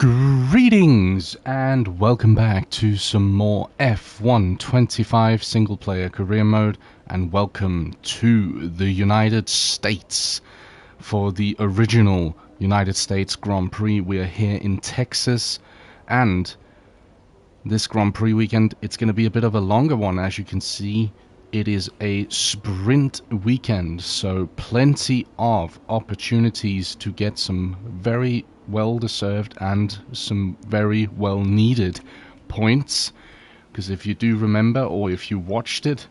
Greetings and welcome back to some more F1 25 single player career mode, and welcome to the United States for the original United States Grand Prix. We are here in Texas, and this Grand Prix weekend, it's going to be a bit of a longer one. As you can see, it is a sprint weekend, so plenty of opportunities to get some very well-deserved and some very well-needed points. Because if you do remember, or if you watched it,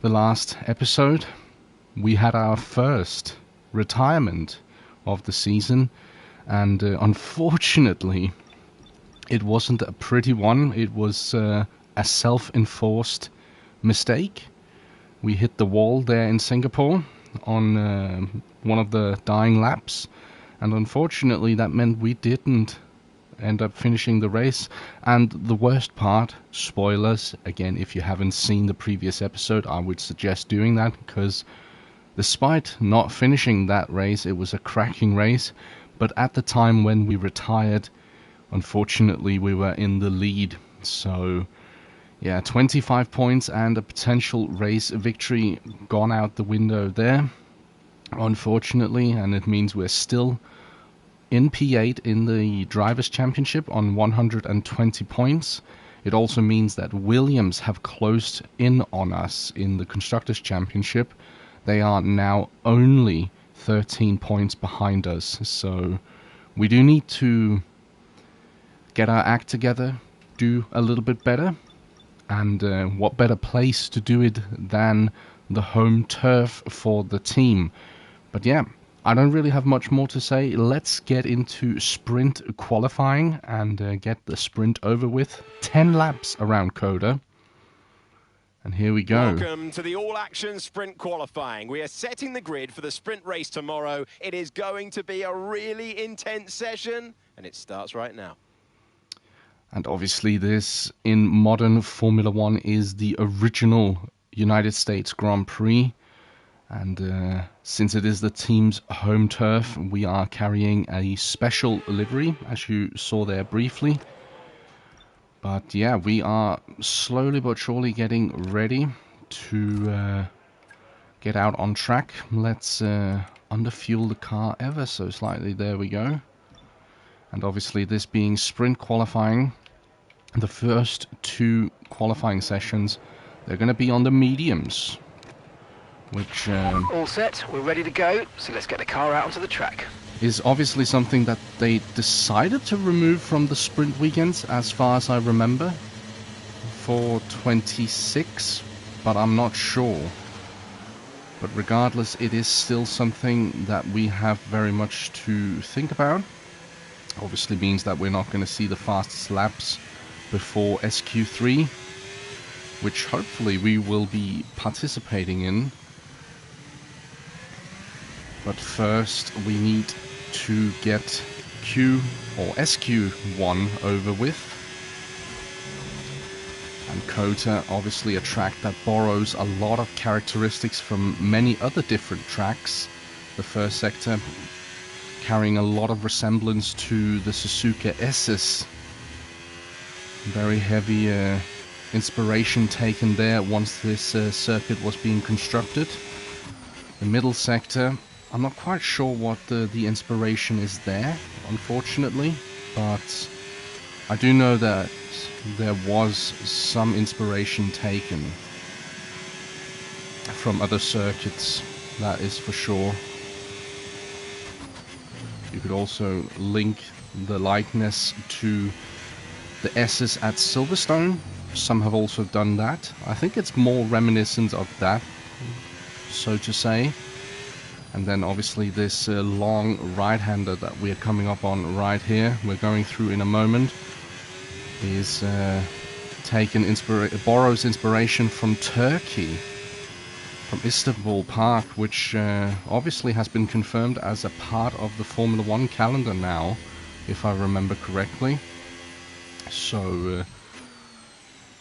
the last episode, we had our first retirement of the season, and unfortunately, it wasn't a pretty one. It was a self-enforced mistake. We hit the wall there in Singapore on one of the dying laps, and unfortunately that meant we didn't end up finishing the race. And the worst part, spoilers, again, if you haven't seen the previous episode, I would suggest doing that, because despite not finishing that race, it was a cracking race. But at the time when we retired, unfortunately we were in the lead. So yeah, 25 points and a potential race victory gone out the window there, unfortunately, and it means we're still in P8 in the Drivers' Championship on 120 points. It also means that Williams have closed in on us in the Constructors' Championship. They are now only 13 points behind us, so we do need to get our act together, do a little bit better. And what better place to do it than the home turf for the team. But yeah, I don't really have much more to say. Let's get into sprint qualifying and get the sprint over with. 10 laps around COTA. And here we go. Welcome to the all-action sprint qualifying. We are setting the grid for the sprint race tomorrow. It is going to be a really intense session, and it starts right now. And obviously this, in modern Formula One, is the original United States Grand Prix. And since it is the team's home turf, we are carrying a special livery, as you saw there briefly. But yeah, we are slowly but surely getting ready to get out on track. Let's underfuel the car ever so slightly. There we go. And obviously this being sprint qualifying, the first two qualifying sessions, they're going to be on the mediums, which all set, we're ready to go, so let's get the car out onto the track. Is obviously something that they decided to remove from the sprint weekends, as far as I remember, for 26, but I'm not sure. But regardless, it is still something that we have very much to think about. Obviously means that we're not going to see the fastest laps before SQ3, which hopefully we will be participating in. But first we need to get Q or SQ1 over with. And COTA, obviously a track that borrows a lot of characteristics from many other different tracks. The first sector carrying a lot of resemblance to the Suzuka S's. Very heavy inspiration taken there once this circuit was being constructed. The middle sector, I'm not quite sure what the inspiration is there, unfortunately, but I do know that there was some inspiration taken from other circuits, that is for sure. You could also link the likeness to the S's at Silverstone. Some have also done that. I think it's more reminiscent of that, so to say. And then obviously this long right-hander that we are coming up on right here, we're going through in a moment, is borrows inspiration from Turkey, from Istanbul Park, which obviously has been confirmed as a part of the Formula One calendar now, if I remember correctly. So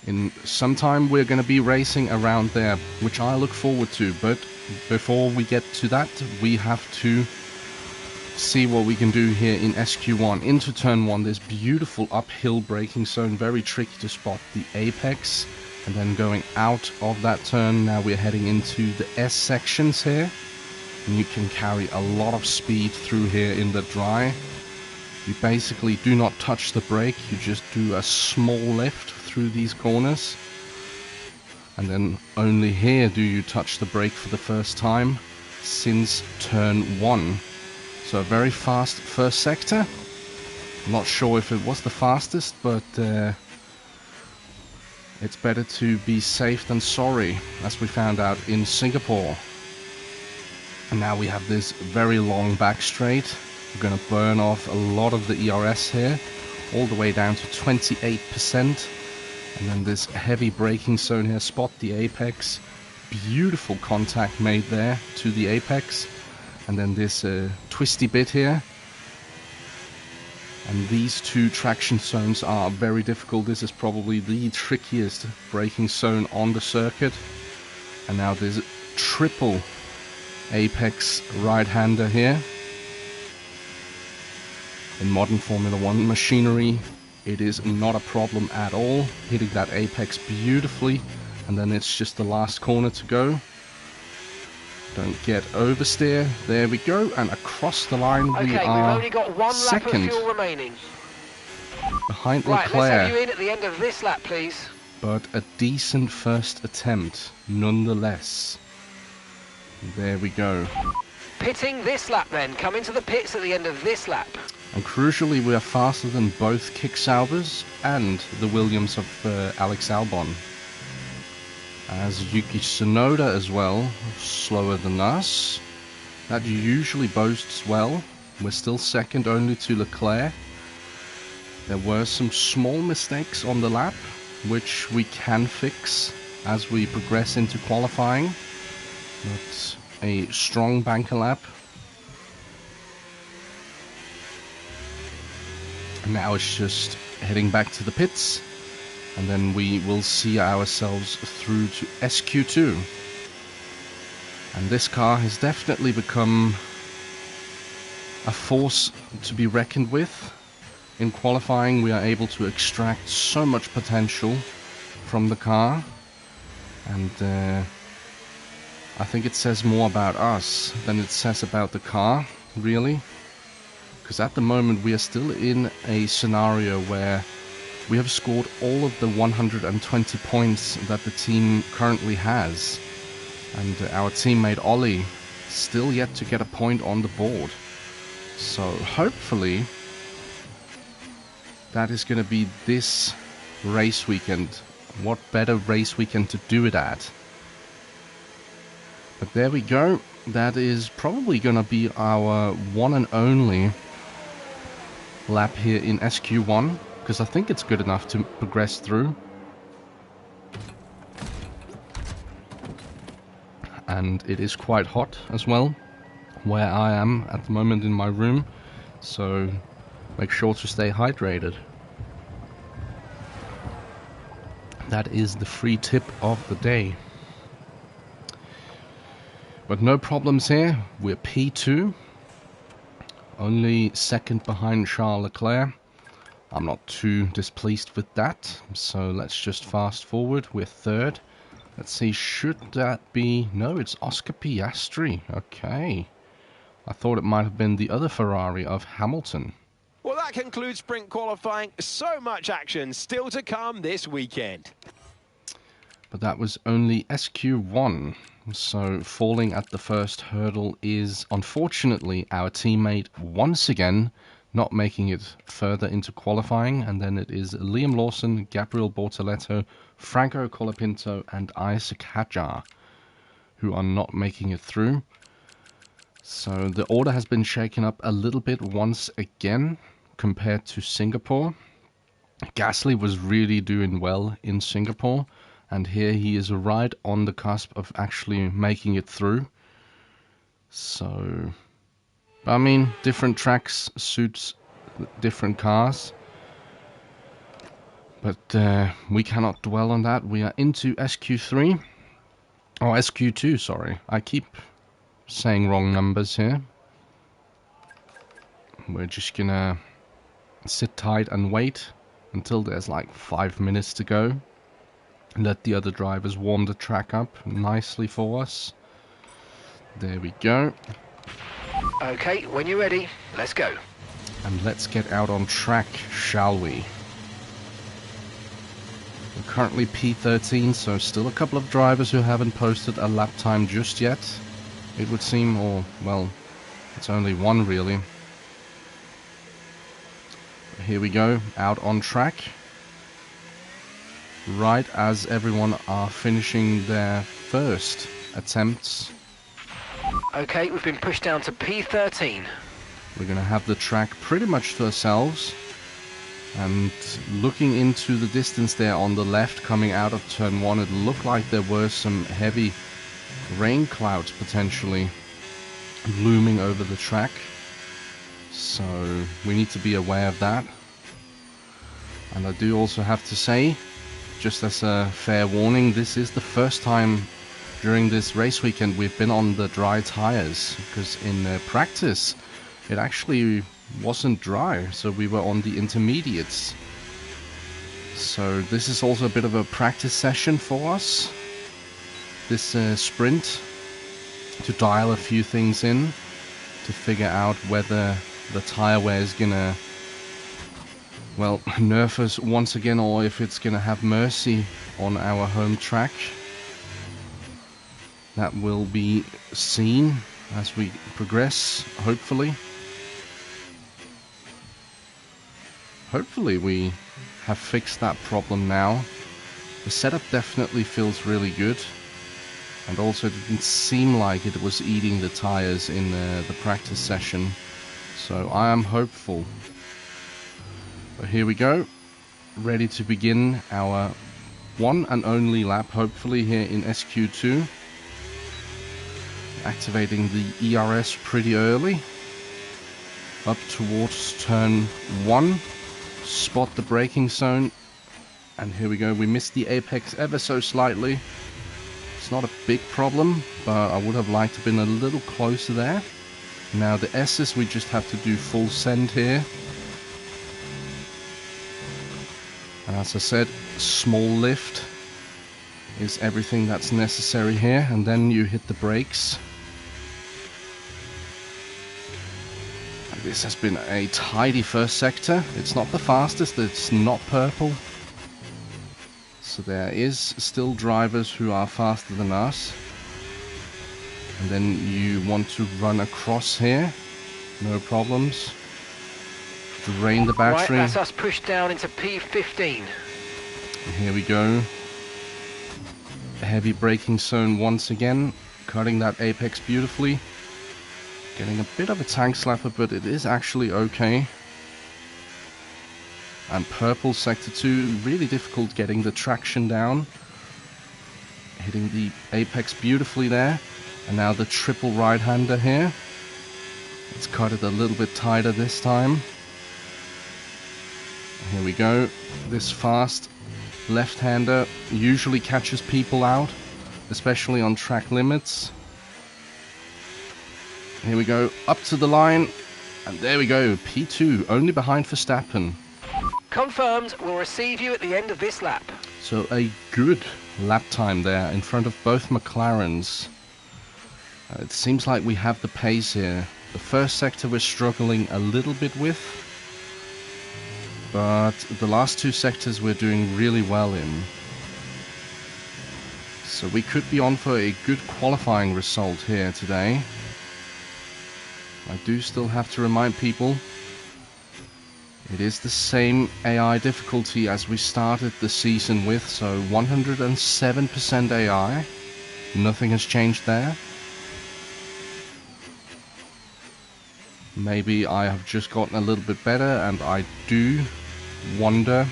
in some time we're going to be racing around there, which I look forward to. But before we get to that, we have to see what we can do here in SQ1. Into turn 1, this beautiful uphill braking zone, very tricky to spot the apex. And then going out of that turn, now we're heading into the S sections here. And you can carry a lot of speed through here in the dry. You basically do not touch the brake, you just do a small lift through these corners. And then only here do you touch the brake for the first time since turn 1. So a very fast first sector. I'm not sure if it was the fastest, but it's better to be safe than sorry, as we found out in Singapore. And now we have this very long back straight. We're going to burn off a lot of the ERS here, all the way down to 28%. And then this heavy braking zone here, spot the apex. Beautiful contact made there to the apex. And then this twisty bit here. And these two traction zones are very difficult. This is probably the trickiest braking zone on the circuit. And now there's a triple apex right-hander here. In modern Formula 1 machinery, it is not a problem at all. Hitting that apex beautifully. And then it's just the last corner to go. Don't get oversteer. There we go, and across the line we we've are only got one second. lap of fuel remaining. Behind Right, Leclerc. let's have you in at the end of this lap, please. But a decent first attempt, nonetheless. There we go. Pitting this lap then. Come into the pits at the end of this lap. And crucially, we are faster than both Kick Saubers and the Williams of Alex Albon. As Yuki Tsunoda as well, slower than us. That usually boasts well. We're still second only to Leclerc. There were some small mistakes on the lap, which we can fix as we progress into qualifying. But a strong banker lap. And now it's just heading back to the pits. And then we will see ourselves through to SQ2. And this car has definitely become a force to be reckoned with. In qualifying, we are able to extract so much potential from the car. And I think it says more about us than it says about the car, really. Because at the moment we are still in a scenario where we have scored all of the 120 points that the team currently has. And our teammate Ollie still yet to get a point on the board. So hopefully that is going to be this race weekend. What better race weekend to do it at? But there we go. That is probably going to be our one and only lap here in SQ1. Because I think it's good enough to progress through. And it is quite hot as well, where I am at the moment in my room. So make sure to stay hydrated. That is the free tip of the day. But no problems here. We're P2. Only second behind Charles Leclerc. I'm not too displeased with that, so let's just fast forward. We're third. Let's see, should that be... No, it's Oscar Piastri. Okay. I thought it might have been the other Ferrari of Hamilton. Well, that concludes sprint qualifying. So much action still to come this weekend. But that was only SQ1. So falling at the first hurdle is, unfortunately, our teammate once again not making it further into qualifying. And then it is Liam Lawson, Gabriel Bortoleto, Franco Colapinto and Isaac Hadjar who are not making it through. So the order has been shaken up a little bit once again compared to Singapore. Gasly was really doing well in Singapore, and here he is right on the cusp of actually making it through. So I mean, different tracks suits different cars. But we cannot dwell on that. We are into SQ3. Oh, SQ2, sorry. I keep saying wrong numbers here. We're just gonna sit tight and wait until there's like 5 minutes to go. Let the other drivers warm the track up nicely for us. There we go. Okay, when you're ready, let's go. And let's get out on track, shall we? We're currently P13, so still a couple of drivers who haven't posted a lap time just yet, it would seem, or, well, it's only one really. Here we go, out on track. Right as everyone are finishing their first attempts. Okay, we've been pushed down to P13. We're going to have the track pretty much to ourselves. And looking into the distance there on the left coming out of turn 1, it looked like there were some heavy rain clouds potentially looming over the track. So we need to be aware of that. And I do also have to say, just as a fair warning, this is the first time during this race weekend we've been on the dry tires, because in practice it actually wasn't dry, so we were on the intermediates. So this is also a bit of a practice session for us, this sprint, to dial a few things in, to figure out whether the tire wear is gonna, well, nerf us once again, or if it's gonna have mercy on our home track. That will be seen as we progress, hopefully. Hopefully we have fixed that problem now. The setup definitely feels really good. And also it didn't seem like it was eating the tires in the practice session. So I am hopeful. But here we go. Ready to begin our one and only lap, hopefully, here in SQ2. Activating the ERS pretty early. Up towards turn 1. Spot the braking zone. And here we go. We missed the apex ever so slightly. It's not a big problem, but I would have liked to have been a little closer there. Now the S's, we just have to do full send here. And as I said, small lift is everything that's necessary here, and then you hit the brakes. And this has been a tidy first sector. It's not the fastest, it's not purple. So there is still drivers who are faster than us. And then you want to run across here, no problems. Drain the battery. Right, that's us pushed down into P15. Here we go. A heavy braking zone once again, cutting that apex beautifully. Getting a bit of a tank slapper, but it is actually okay. And purple sector 2, really difficult getting the traction down. Hitting the apex beautifully there. And now the triple right-hander here. Let's cut it a little bit tighter this time. Here we go. This fast left-hander usually catches people out, especially on track limits. Here we go, up to the line. And there we go, P2, only behind Verstappen. Confirmed, we'll receive you at the end of this lap. So a good lap time there in front of both McLarens. It seems like we have the pace here. The first sector we're struggling a little bit with, but the last two sectors we're doing really well in. So we could be on for a good qualifying result here today. I do still have to remind people, it is the same AI difficulty as we started the season with, so 107% AI. Nothing has changed there. Maybe I have just gotten a little bit better, and I do wonder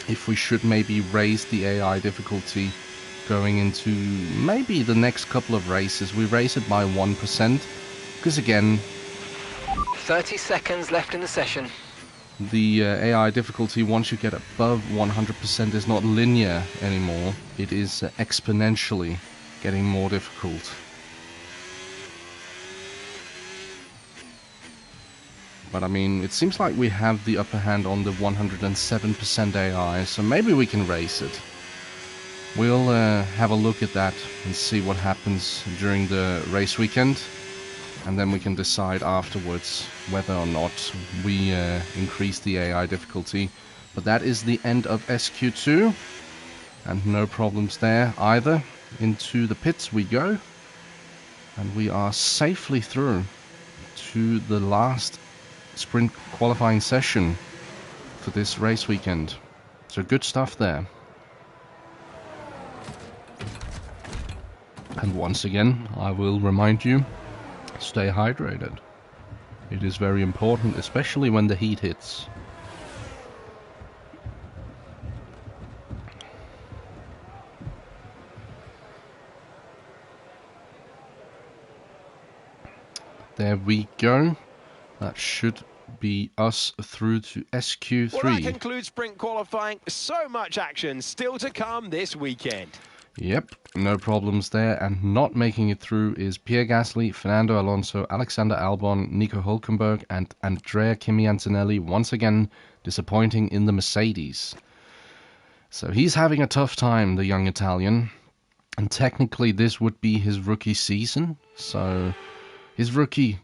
if we should maybe raise the AI difficulty going into maybe the next couple of races. We raise it by 1%, because again, 30 seconds left in the session. The AI difficulty, once you get above 100%, is not linear anymore. It is exponentially getting more difficult. But I mean, it seems like we have the upper hand on the 107% AI, so maybe we can race it. We'll have a look at that and see what happens during the race weekend, and then we can decide afterwards whether or not we increase the AI difficulty. But that is the end of SQ2, and no problems there either. Into the pits we go, and we are safely through to the last sprint qualifying session for this race weekend. So good stuff there. And once again, I will remind you, stay hydrated. It is very important, especially when the heat hits. There we go. That should be us through to SQ3. Well, that concludes sprint qualifying. So much action still to come this weekend. Yep, no problems there. And not making it through is Pierre Gasly, Fernando Alonso, Alexander Albon, Nico Hülkenberg, and Andrea Kimi Antonelli, once again disappointing in the Mercedes. So he's having a tough time, the young Italian. And technically this would be his rookie season. So his rookie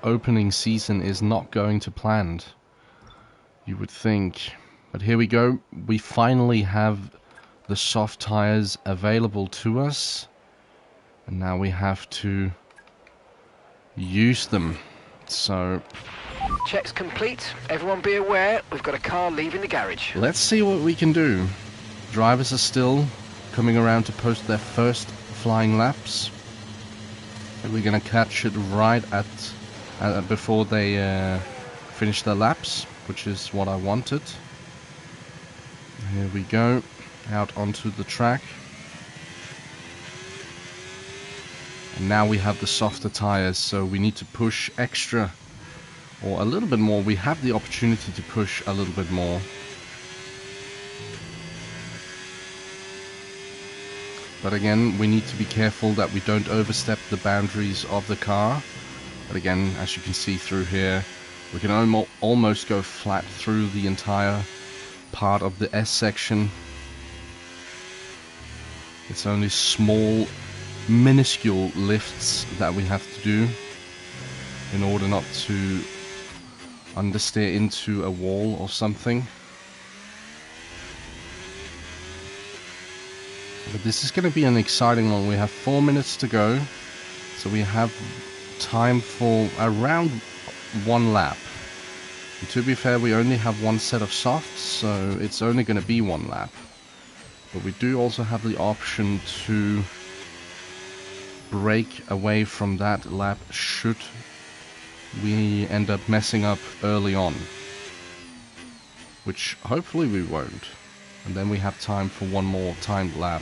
opening season is not going to plan, you would think. But here we go. We finally have the soft tires available to us, and now we have to use them. So Checks complete. Everyone be aware, we've got a car leaving the garage. let's see what we can do. Drivers are still coming around to post their first flying laps. We're gonna catch it right at before they finish their laps, which is what I wanted. Here we go, out onto the track. And now we have the softer tires, so we need to push extra, or a little bit more. We have the opportunity to push a little bit more. But again, we need to be careful that we don't overstep the boundaries of the car. But again, as you can see through here, we can almost go flat through the entire part of the S section. It's only small, minuscule lifts that we have to do in order not to understeer into a wall or something. But this is going to be an exciting one. We have 4 minutes to go, so we have time for around one lap. And to be fair, we only have one set of softs, so it's only going to be one lap. But we do also have the option to break away from that lap should we end up messing up early on, which hopefully we won't. And then we have time for one more timed lap.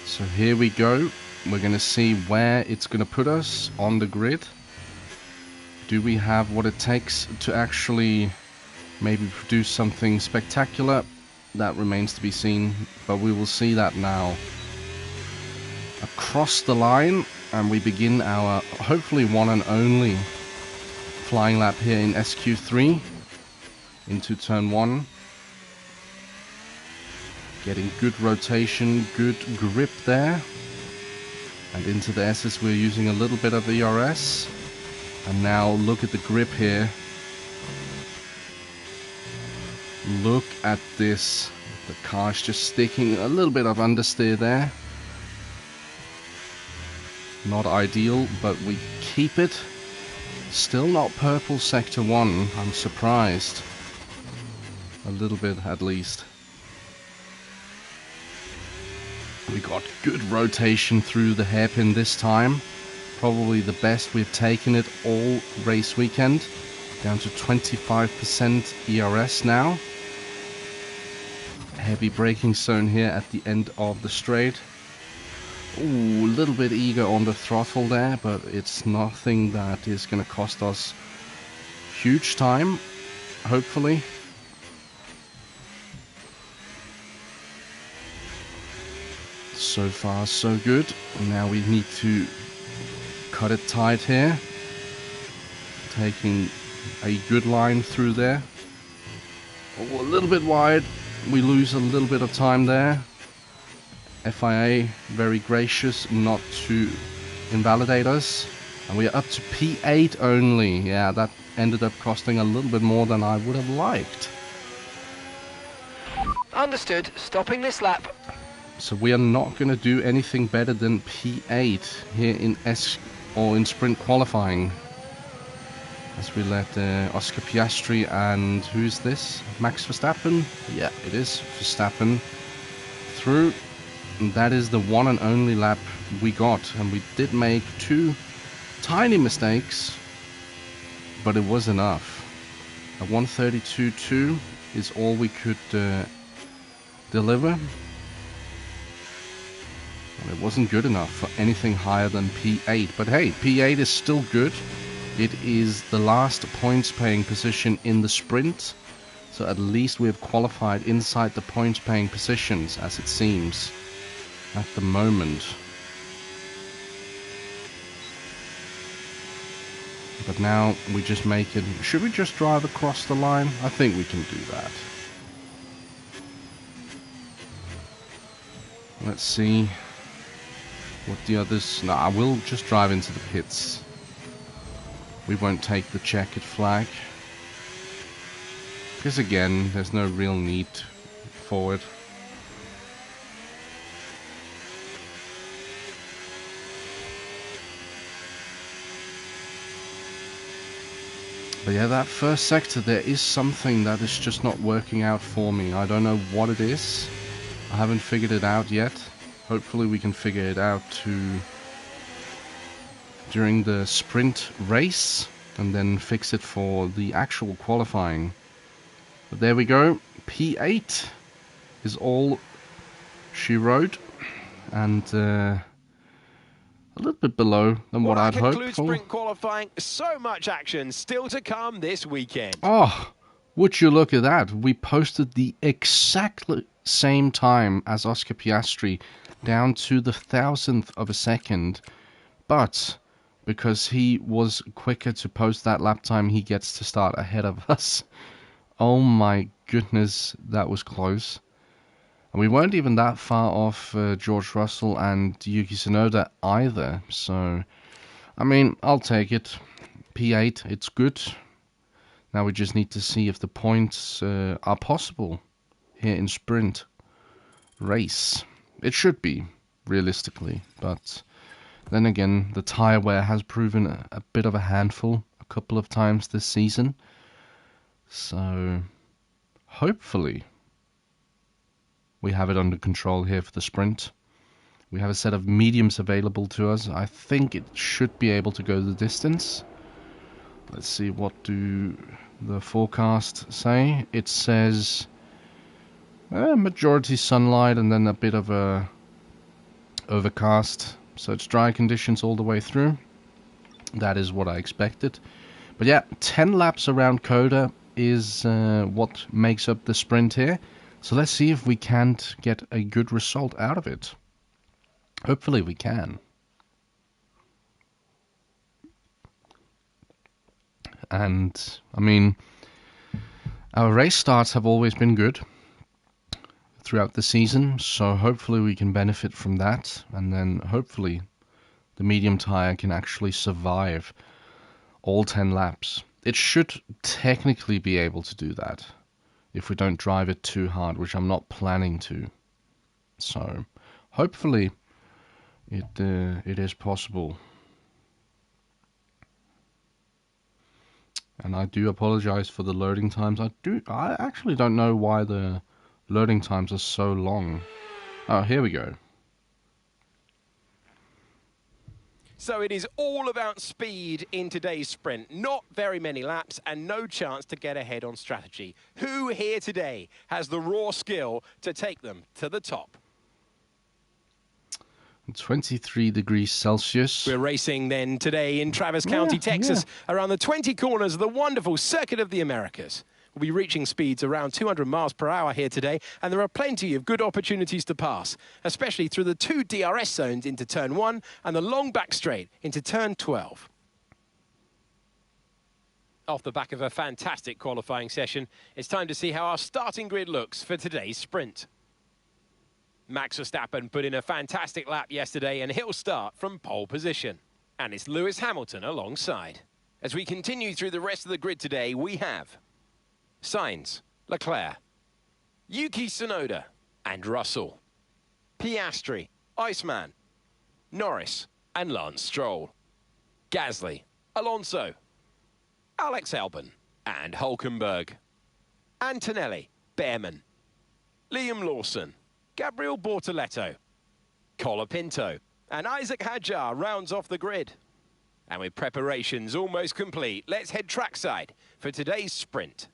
So here we go. We're going to see where it's going to put us on the grid. Do we have what it takes to actually maybe produce something spectacular? That remains to be seen, but we will see that now. Across the line, and we begin our hopefully one and only flying lap here in SQ3 into turn 1. Getting good rotation, good grip there. And into the S's we're using a little bit of ERS. And now look at the grip here. Look at this. The car's just sticking a little bit of understeer there. Not ideal, but we keep it. Still not purple sector 1. I'm surprised. A little bit at least. We got good rotation through the hairpin this time. Probably the best we've taken it all race weekend. Down to 25% ERS now. Heavy braking zone here at the end of the straight. Ooh, a little bit eager on the throttle there, but it's nothing that is going to cost us huge time, hopefully. So far, so good. Now we need to cut it tight here. Taking a good line through there. Oh, a little bit wide. We lose a little bit of time there. FIA very gracious not to invalidate us. And we are up to P8 only. Yeah, that ended up costing a little bit more than I would have liked. Understood. Stopping this lap. So we are not going to do anything better than P8 here in sprint qualifying. As we let Oscar Piastri and who's this? Max Verstappen? Yeah, it is Verstappen through. And that is the one and only lap we got. And we did make 2 tiny mistakes, but it was enough. A 132.2 is all we could deliver. And it wasn't good enough for anything higher than P8. But hey, P8 is still good. It is the last points paying position in the sprint. So at least we have qualified inside the points paying positions, as it seems, at the moment. But now we just make it... Should we just drive across the line? I think we can do that. Let's see what the others... No, I will just drive into the pits. We won't take the checkered flag. Because again, there's no real need for it. But yeah, that first sector, there is something that is just not working out for me. I don't know what it is. I haven't figured it out yet. Hopefully we can figure it out during the sprint race and then fix it for the actual qualifying. But there we go. P8 is all she wrote, and a little bit below than what I'd hoped for. Sprint qualifying. So much action still to come this weekend. Oh, would you look at that? We posted the exactly same time as Oscar Piastri, down to the 1,000th of a second, but because he was quicker to post that lap time, he gets to start ahead of us. Oh my goodness, that was close. And we weren't even that far off George Russell and Yuki Tsunoda either. So, I mean, I'll take it. P8, it's good. Now we just need to see if the points are possible here in sprint race. It should be, realistically, but then again, the tyre wear has proven a bit of a handful a couple of times this season. So, hopefully, we have it under control here for the sprint. We have a set of mediums available to us. I think it should be able to go the distance. Let's see, what do the forecast say? It says majority sunlight and then a bit of a overcast. So it's dry conditions all the way through. That is what I expected. But yeah, 10 laps around Coda is what makes up the sprint here. So let's see if we can't get a good result out of it. Hopefully we can. And, I mean, our race starts have always been good throughout the season, so hopefully we can benefit from that, and then hopefully the medium tire can actually survive all 10 laps. It should technically be able to do that if we don't drive it too hard, which I'm not planning to. So hopefully it is possible. And I do apologize for the loading times. I actually don't know why the loading times are so long. Oh, here we go. So it is all about speed in today's sprint. Not very many laps and no chance to get ahead on strategy. Who here today has the raw skill to take them to the top? 23 degrees Celsius. We're racing then today in Travis County, Texas, around the 20 corners of the wonderful Circuit of the Americas. will be reaching speeds around 200 miles per hour here today, and there are plenty of good opportunities to pass, especially through the 2 DRS zones into turn 1 and the long back straight into turn 12. Off the back of a fantastic qualifying session, it's time to see how our starting grid looks for today's sprint. Max Verstappen put in a fantastic lap yesterday, and he'll start from pole position. And it's Lewis Hamilton alongside. As we continue through the rest of the grid today, we have Sainz, Leclerc, Yuki Tsunoda and Russell, Piastri, Iceman, Norris and Lance Stroll, Gasly, Alonso, Alex Albon and Hülkenberg, Antonelli, Behrman, Liam Lawson, Gabriel Bortoleto, Colapinto and Isaac Hadjar rounds off the grid. And with preparations almost complete, let's head trackside for today's sprint.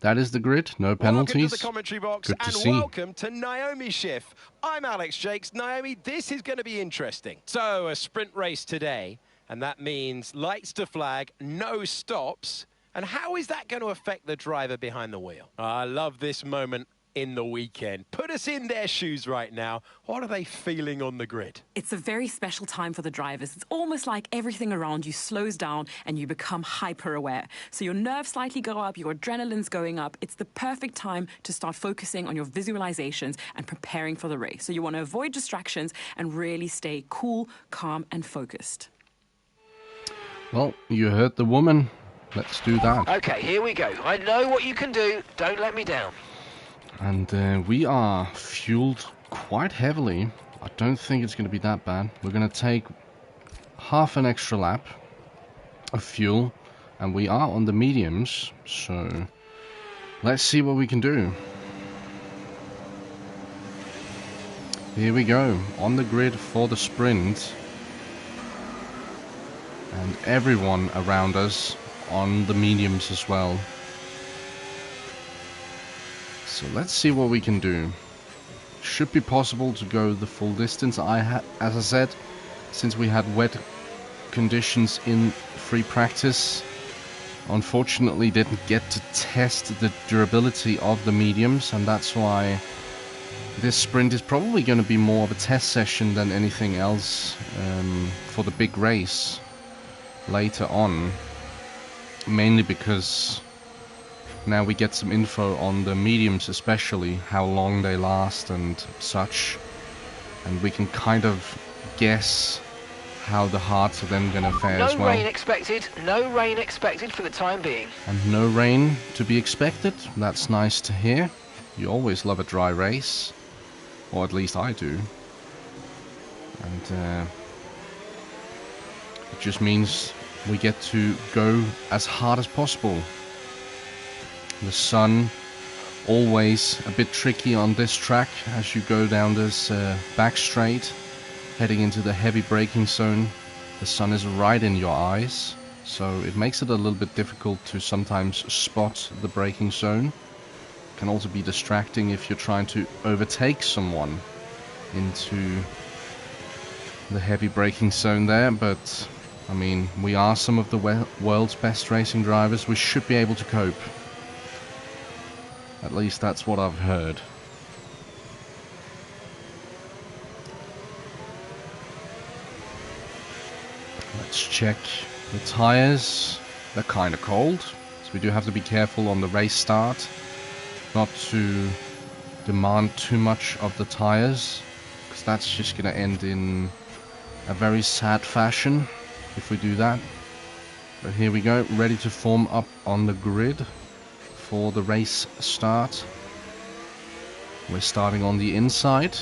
That is the grid, no penalties. Welcome to the commentary box Good to and see. welcome to Naomi Schiff. I'm Alex Jakes. Naomi, this is going to be interesting. So, a sprint race today, and that means lights to flag, no stops. And how is that going to affect the driver behind the wheel? I love this moment in the weekend. Put us in their shoes right now. What are they feeling on the grid? It's a very special time for the drivers. It's almost like everything around you slows down and you become hyper aware. So your nerves slightly go up, your adrenaline's going up. It's the perfect time to start focusing on your visualizations and preparing for the race. So you want to avoid distractions and really stay cool, calm and focused. Well, you heard the woman. Let's do that. Okay, here we go. I know what you can do. Don't let me down. And we are fueled quite heavily. I don't think it's going to be that bad. We're going to take half an extra lap of fuel, and we are on the mediums, so let's see what we can do. Here we go, on the grid for the sprint, and everyone around us on the mediums as well. So let's see what we can do. Should be possible to go the full distance. As I said, since we had wet conditions in free practice, unfortunately didn't get to test the durability of the mediums, and that's why this sprint is probably going to be more of a test session than anything else for the big race later on. Mainly because now we get some info on the mediums, especially how long they last and such, and we can kind of guess how the hards are then going to fare as well. No rain expected. No rain expected for the time being. And no rain to be expected. That's nice to hear. You always love a dry race, or at least I do. And it just means we get to go as hard as possible. The sun, always a bit tricky on this track as you go down this back straight, heading into the heavy braking zone. The sun is right in your eyes, so it makes it a little bit difficult to sometimes spot the braking zone. It can also be distracting if you're trying to overtake someone into the heavy braking zone there, but I mean, we are some of the world's best racing drivers. We should be able to cope. At least that's what I've heard. Let's check the tires. They're kind of cold, so we do have to be careful on the race start not to demand too much of the tires, because that's just going to end in a very sad fashion if we do that. But here we go, ready to form up on the grid for the race start. We're starting on the inside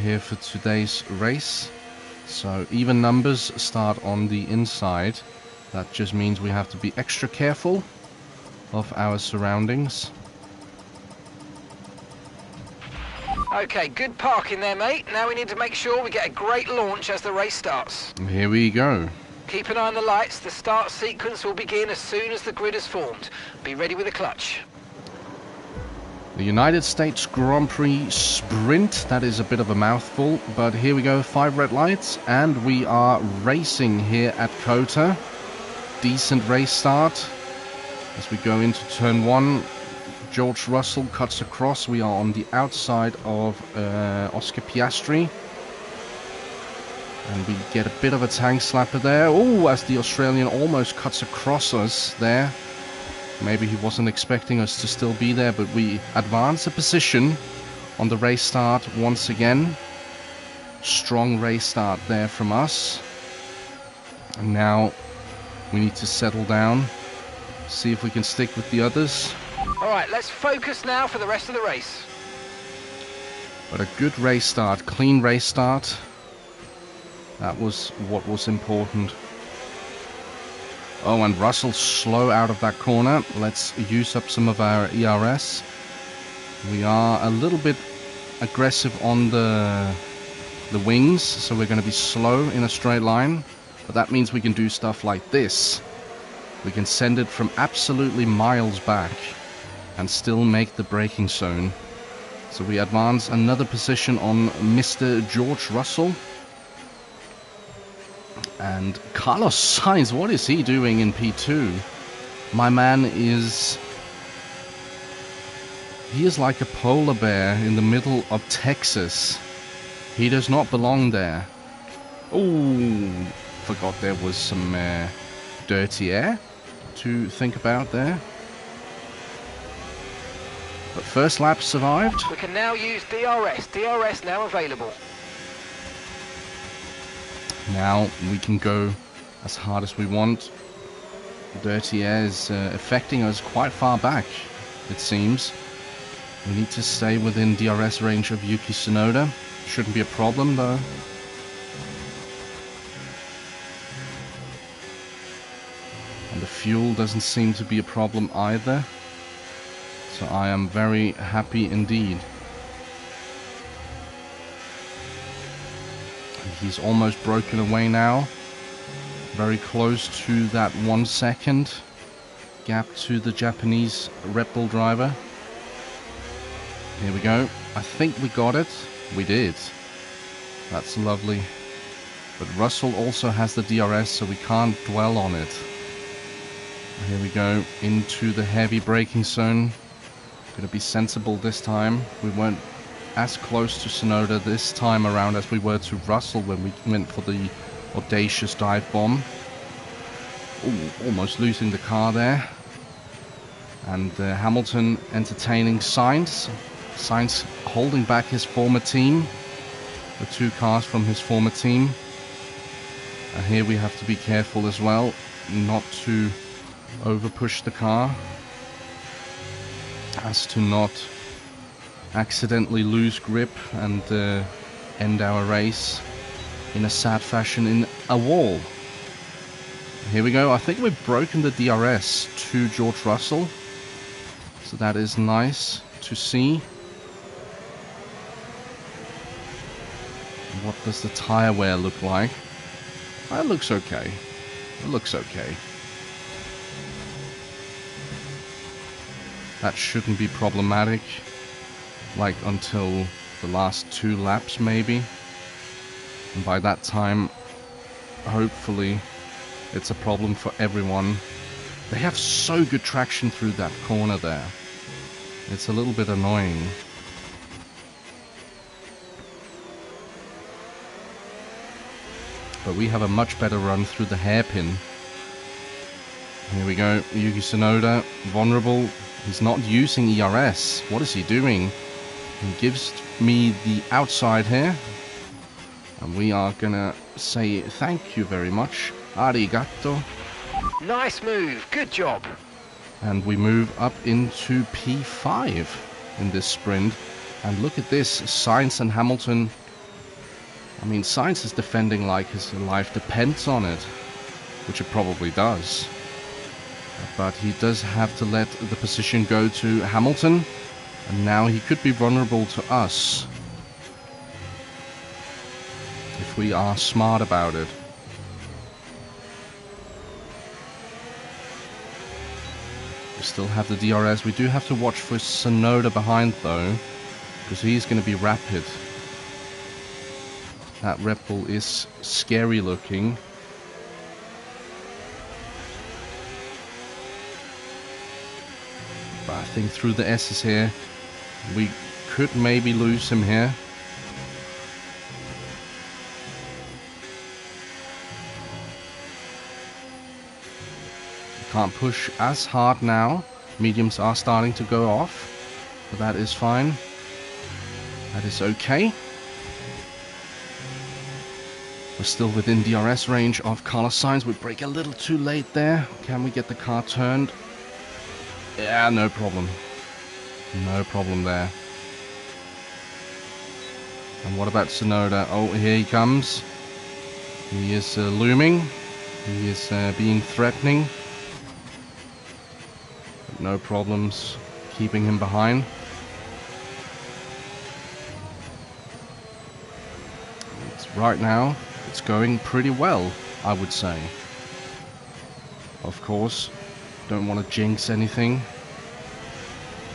here for today's race. So even numbers start on the inside. That just means we have to be extra careful of our surroundings. Okay, good parking there, mate. Now we need to make sure we get a great launch as the race starts. Here we go. Keep an eye on the lights. The start sequence will begin as soon as the grid is formed. Be ready with the clutch. The United States Grand Prix Sprint. That is a bit of a mouthful, but here we go. 5 red lights, and we are racing here at COTA. Decent race start. As we go into turn 1, George Russell cuts across. We are on the outside of Oscar Piastri. And we get a bit of a tank slapper there. Oh, as the Australian almost cuts across us there. Maybe he wasn't expecting us to still be there, but we advance a position on the race start once again. Strong race start there from us. And now we need to settle down, see if we can stick with the others. All right, let's focus now for the rest of the race. But a good race start, clean race start. That was what was important. Oh, and Russell slow out of that corner. Let's use up some of our ERS. We are a little bit aggressive on the wings, so we're going to be slow in a straight line. But that means we can do stuff like this. We can send it from absolutely miles back and still make the braking zone. So we advance another position on Mr. George Russell. And Carlos Sainz, what is he doing in P2? My man is... he is like a polar bear in the middle of Texas. He does not belong there. Oh, forgot there was some dirty air to think about there. But first lap survived. We can now use DRS. DRS now available. Now we can go as hard as we want. Dirty air is affecting us quite far back, it seems. We need to stay within DRS range of Yuki Tsunoda. Shouldn't be a problem though. And the fuel doesn't seem to be a problem either. So I am very happy indeed. He's almost broken away now. Very close to that 1 second gap to the Japanese Red Bull driver. Here we go. I think we got it. We did. That's lovely. But Russell also has the DRS, so we can't dwell on it. Here we go into the heavy braking zone. Gonna be sensible this time. We weren't as close to Tsunoda this time around as we were to Russell when we went for the audacious dive bomb. Ooh, almost losing the car there. And Hamilton entertaining Sainz. Sainz holding back his former team. The 2 cars from his former team. And here we have to be careful as well not to over push the car, as to not accidentally lose grip and end our race in a sad fashion in a wall. Here we go. I think we've broken the DRS to George Russell, so that is nice to see. What does the tire wear look like? It looks okay. It looks okay. That shouldn't be problematic, like until the last 2 laps maybe. And by that time, hopefully, it's a problem for everyone. They have so good traction through that corner there. It's a little bit annoying. But we have a much better run through the hairpin. Here we go. Yuki Tsunoda, vulnerable. He's not using ERS. What is he doing? He gives me the outside here. And we are gonna say thank you very much. Arigato. Nice move. Good job. And we move up into P5 in this sprint. And look at this. Sainz and Hamilton. I mean, Sainz is defending like his life depends on it. Which it probably does. But he does have to let the position go to Hamilton. And now he could be vulnerable to us. If we are smart about it. We still have the DRS. We do have to watch for Tsunoda behind though. Because he's going to be rapid. That Red Bull is scary looking. But I think through the S's here, we could maybe lose him here. Can't push as hard now. Mediums are starting to go off, but that is fine. That is okay. We're still within DRS range of Carlos Sainz. We brake a little too late there. Can we get the car turned? Yeah, no problem. No problem there. And what about Tsunoda? Oh, here he comes. He is looming. He is being threatening. But no problems keeping him behind. Right now, it's going pretty well, I would say. Of course, don't want to jinx anything.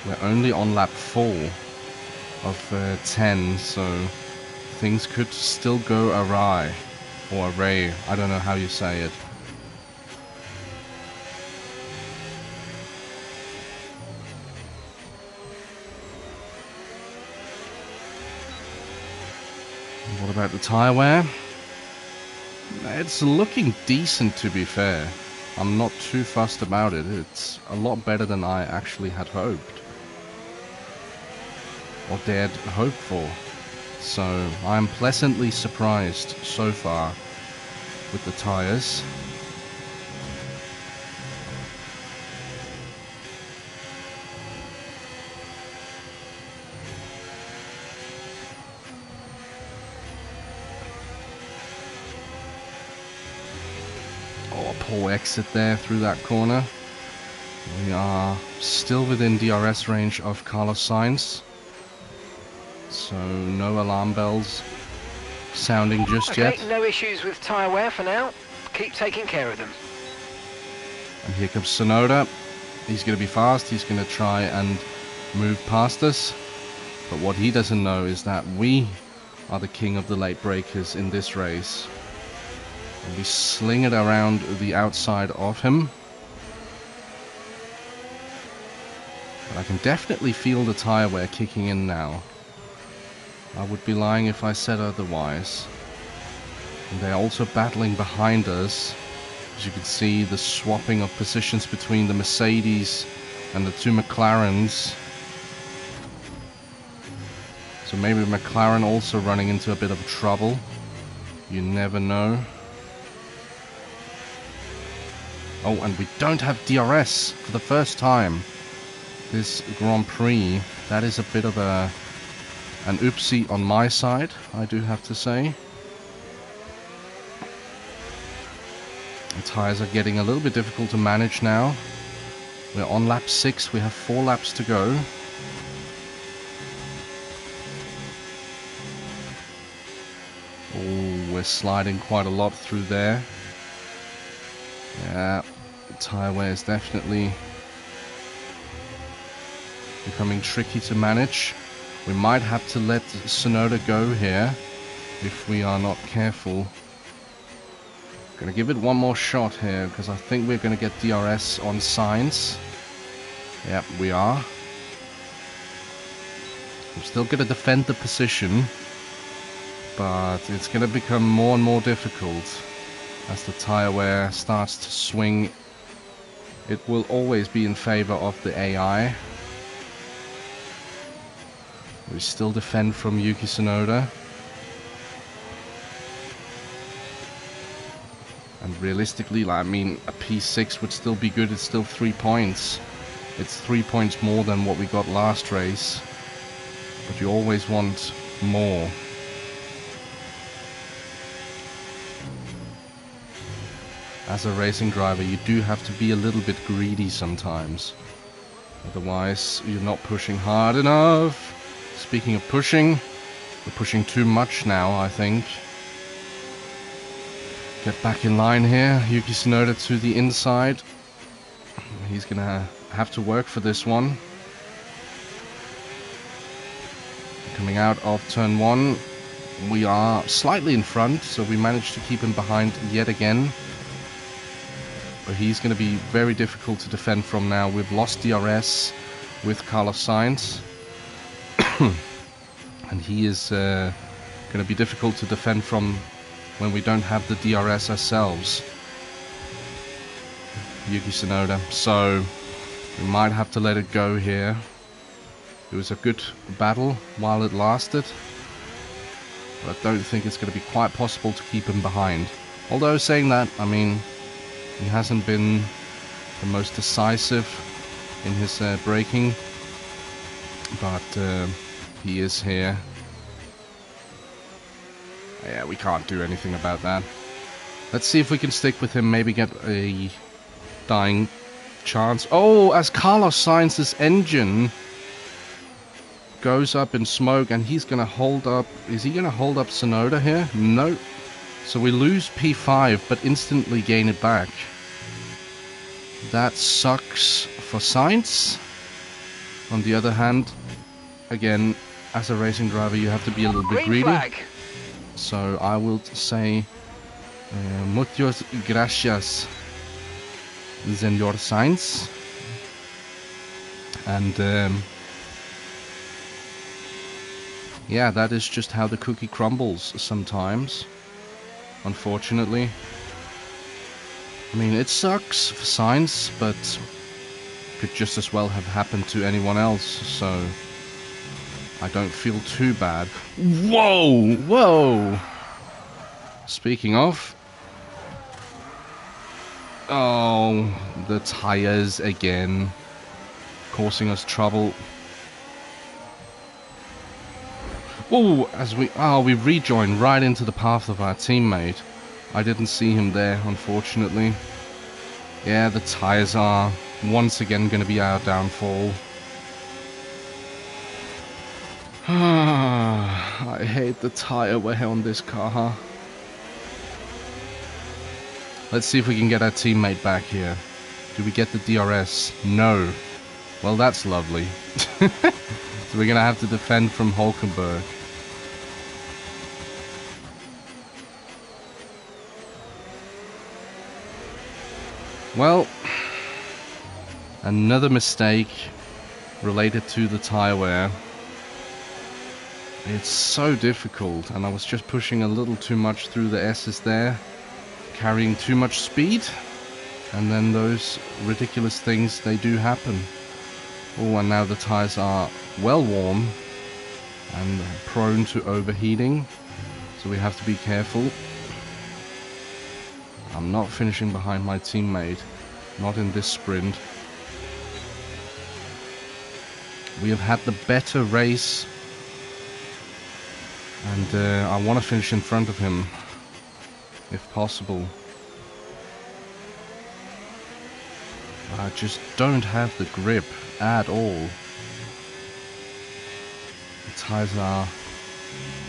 We're only on lap 4 of 10, so things could still go awry. Or array, I don't know how you say it. What about the tyre wear? It's looking decent, to be fair. I'm not too fussed about it. It's a lot better than I actually had hoped. Or dared hope for. So I'm pleasantly surprised so far with the tyres. Poor exit there through that corner. We are still within DRS range of Carlos Sainz, so no alarm bells sounding just yet. No issues with tyre wear for now. Keep taking care of them. And here comes Tsunoda. He's going to be fast. He's going to try and move past us. But what he doesn't know is that we are the king of the late breakers in this race. And we sling it around the outside of him. But I can definitely feel the tyre wear kicking in now. I would be lying if I said otherwise. And they're also battling behind us. As you can see, the swapping of positions between the Mercedes and the two McLarens. So maybe McLaren also running into a bit of trouble. You never know. Oh, and we don't have DRS for the first time this Grand Prix. That is a bit of an oopsie on my side, I do have to say. The tyres are getting a little bit difficult to manage now. We're on lap 6, we have 4 laps to go. Oh, we're sliding quite a lot through there. Yeah, the tyre wear is definitely becoming tricky to manage. We might have to let Tsunoda go here if we are not careful. Gonna give it one more shot here because I think we're gonna get DRS on Sainz. Yep, we are. I'm still gonna defend the position, but it's gonna become more and more difficult. As the tyre wear starts to swing, it will always be in favor of the AI. We still defend from Yuki Tsunoda. And realistically, I mean, a P6 would still be good. It's still 3 points. It's 3 points more than what we got last race. But you always want more. As a racing driver, you do have to be a little bit greedy sometimes. Otherwise, you're not pushing hard enough. Speaking of pushing, we're pushing too much now, I think. Get back in line here. Yuki Tsunoda to the inside. He's gonna have to work for this one. Coming out of turn 1, we are slightly in front, so we managed to keep him behind yet again. But he's going to be very difficult to defend from now. We've lost DRS. with Carlos Sainz. And he is going to be difficult to defend from when we don't have the DRS ourselves. Yuki Tsunoda. So we might have to let it go here. It was a good battle while it lasted, but I don't think it's going to be quite possible to keep him behind. Although saying that, I mean, he hasn't been the most decisive in his braking, but he is here. Yeah, we can't do anything about that. Let's see if we can stick with him, maybe get a dying chance. Oh, as Carlos Sainz's engine goes up in smoke and he's gonna hold up. Is he gonna hold up Tsunoda here? No. So we lose P5 but instantly gain it back. That sucks for Sainz. On the other hand, again, as a racing driver you have to be a little bit greedy. Flag. So I will say muchas gracias, Senor Sainz. And yeah, that is just how the cookie crumbles sometimes, unfortunately. I mean, it sucks for Sainz, but could just as well have happened to anyone else, so I don't feel too bad. Whoa! Whoa! Speaking of... Oh, the tires again, causing us trouble. Oh, we rejoined right into the path of our teammate. I didn't see him there, unfortunately. Yeah, the tires are once again going to be our downfall. I hate the tire wear on this car. Let's see if we can get our teammate back here. Do we get the DRS? No. Well, that's lovely. So we're going to have to defend from Hulkenberg. Well, another mistake related to the tire wear. It's so difficult, and I was just pushing a little too much through the S's there, carrying too much speed, and then those ridiculous things, they do happen. Oh, and now the tires are well warm and prone to overheating, so we have to be careful. I'm not finishing behind my teammate, not in this sprint. We have had the better race, and I want to finish in front of him, if possible. I just don't have the grip at all. The tires are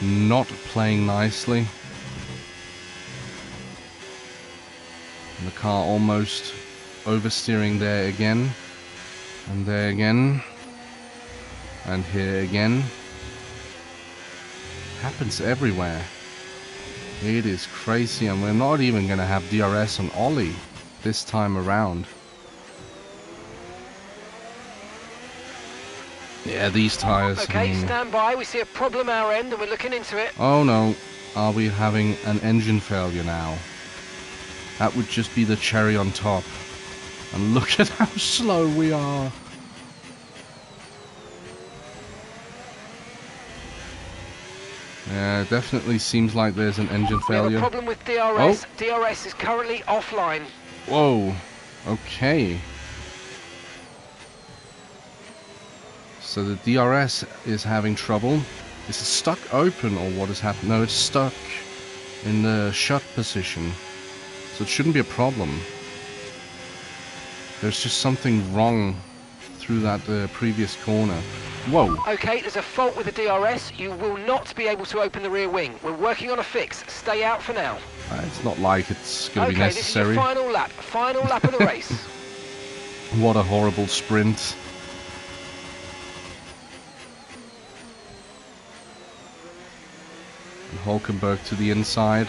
not playing nicely. And the car almost oversteering there again, and there again, and here again. Happens everywhere. It is crazy, and we're not even going to have DRS on Ollie this time around. Yeah, these tires. Okay, stand by. We see a problem our end, and we're looking into it. Oh no, are we having an engine failure now? That would just be the cherry on top. And look at how slow we are. Yeah, it definitely seems like there's an engine failure. We have a problem with DRS. Oh. DRS is currently offline. Whoa. Okay. So the DRS is having trouble. Is it stuck open or what has happened? No, it's stuck in the shut position. So it shouldn't be a problem. There's just something wrong through that previous corner. Whoa. Okay, there's a fault with the DRS. You will not be able to open the rear wing. We're working on a fix. Stay out for now. It's not like it's going to be necessary. Okay, this is your final lap. Final lap of the race. What a horrible sprint. And Hulkenberg to the inside.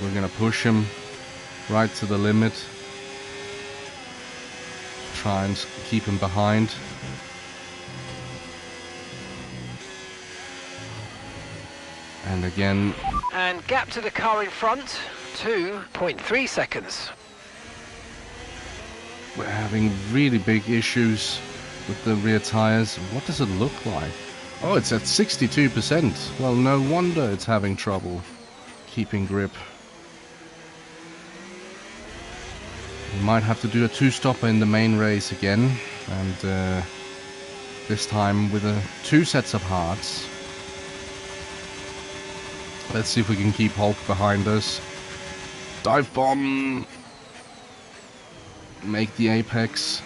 We're going to push him right to the limit. Try and keep him behind. And again... And gap to the car in front, 2.3 seconds. We're having really big issues with the rear tires. What does it look like? Oh, it's at 62%. Well, no wonder it's having trouble keeping grip. We might have to do a two-stopper in the main race again. And this time with 2 sets of hards. Let's see if we can keep Hulk behind us. Dive bomb! Make the apex.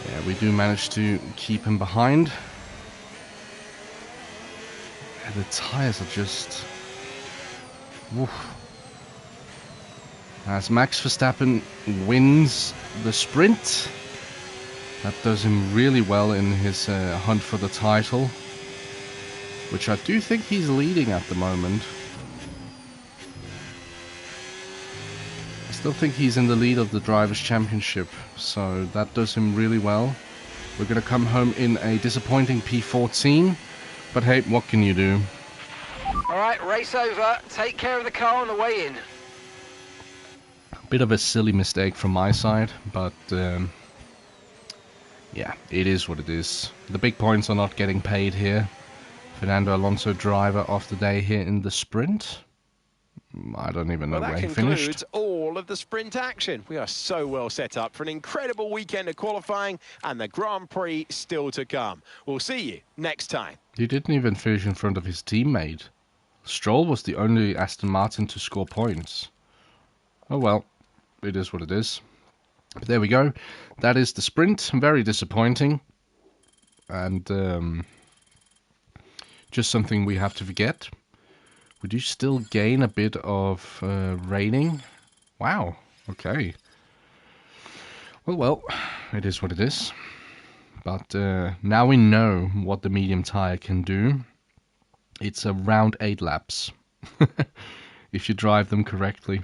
Yeah, we do manage to keep him behind. And the tires are just... Woof. As Max Verstappen wins the sprint, that does him really well in his hunt for the title, which I do think he's leading at the moment. I still think he's in the lead of the Drivers' Championship, so that does him really well. We're going to come home in a disappointing P14, but hey, what can you do? Alright, race over. Take care of the car on the way in. Bit of a silly mistake from my side, but yeah, it is what it is. The big points are not getting paid here. Fernando Alonso, driver of the day here in the sprint. I don't even know where he finished. That concludes all of the sprint action. We are so well set up for an incredible weekend of qualifying and the Grand Prix still to come. We'll see you next time. He didn't even finish in front of his teammate. Stroll was the only Aston Martin to score points. Oh well, it is what it is. But there we go. That is the sprint. Very disappointing. And just something we have to forget. We do still gain a bit of rating. Wow. Okay. Well, it is what it is. But now we know what the medium tire can do. It's around 8 laps. If you drive them correctly.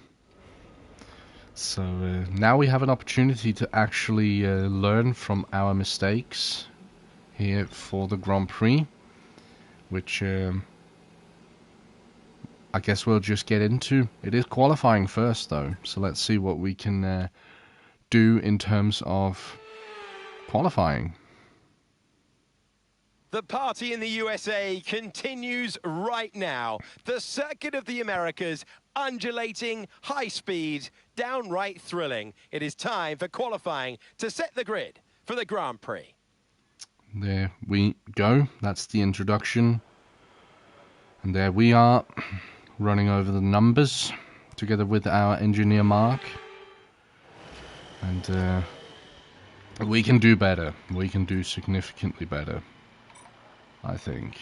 So now we have an opportunity to actually learn from our mistakes here for the Grand Prix. Which I guess we'll just get into. It is qualifying first though, so let's see what we can do in terms of qualifying. The party in the USA continues right now. The Circuit of the Americas, undulating, high speed, downright thrilling. It is time for qualifying to set the grid for the Grand Prix. There we go. That's the introduction. And there we are, running over the numbers together with our engineer Mark. And we can do better. We can do significantly better, I think.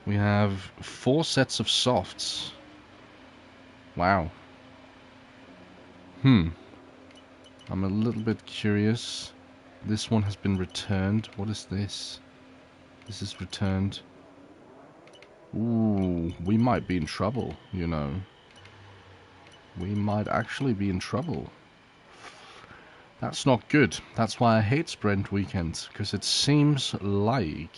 We have 4 sets of softs. Wow. I'm a little bit curious. This one has been returned. What is this? This is returned. Ooh, we might be in trouble, you know. We might actually be in trouble. That's not good. That's why I hate sprint weekends, because it seems like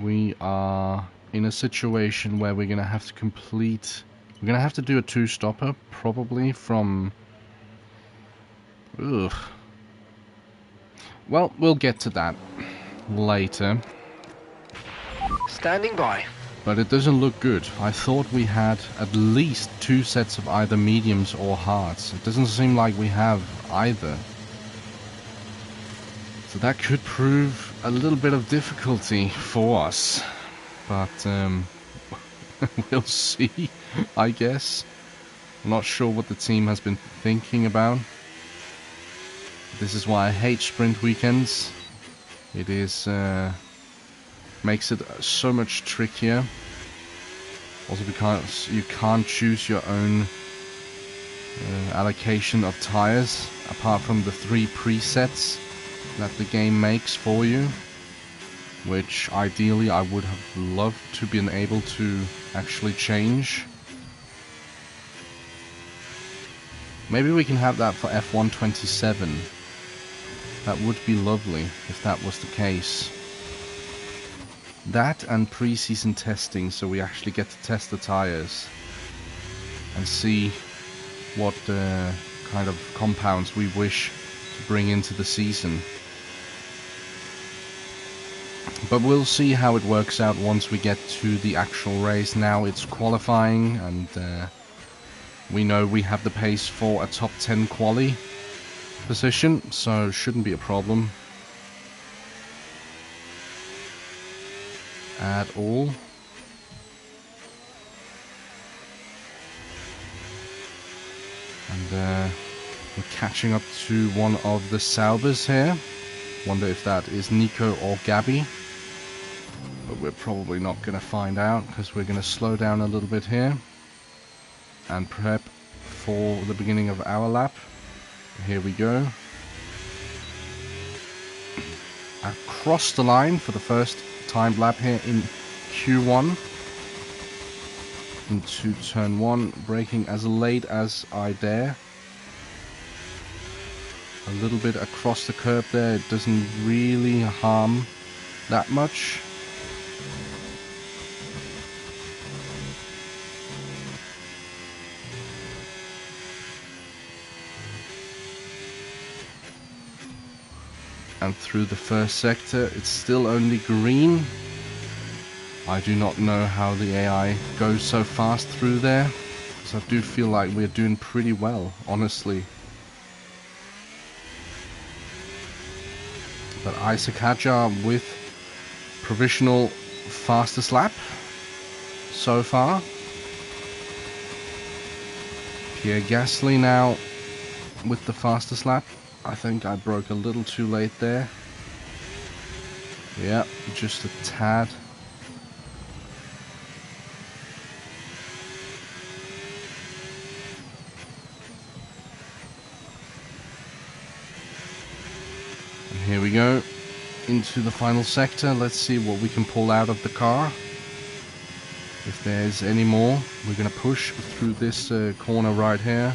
we are in a situation where we're going to have to complete... We're going to have to do a 2-stopper, probably from... Ugh. Well, we'll get to that later. Standing by. But it doesn't look good. I thought we had at least 2 sets of either mediums or hards. It doesn't seem like we have either. So that could prove a little bit of difficulty for us. But we'll see, I guess. I'm not sure what the team has been thinking about. This is why I hate sprint weekends. It is makes it so much trickier. Also because you can't choose your own allocation of tires apart from the 3 presets that the game makes for you, which ideally I would have loved to been able to actually change. Maybe we can have that for F1 27. That would be lovely if that was the case. That and pre-season testing, so we actually get to test the tires and see what kind of compounds we wish to bring into the season. But we'll see how it works out once we get to the actual race. Now it's qualifying, and we know we have the pace for a top 10 quali position, so shouldn't be a problem at all. And we're catching up to one of the Saubers here. Wonder if that is Nico or Gabby. But we're probably not going to find out, because we're going to slow down a little bit here and prep for the beginning of our lap. Here we go. Across the line for the first timed lap here in Q1. Into turn 1, braking as late as I dare. A little bit across the curb there, it doesn't really harm that much. And through the first sector, it's still only green. I do not know how the AI goes so fast through there, so I do feel like we're doing pretty well, honestly. But Isaac Hadjar with provisional fastest lap so far. Pierre Gasly now with the fastest lap. I think I broke a little too late there. Yeah, just a tad. And here we go into the final sector. Let's see what we can pull out of the car. If there's any more, we're going to push through this corner right here.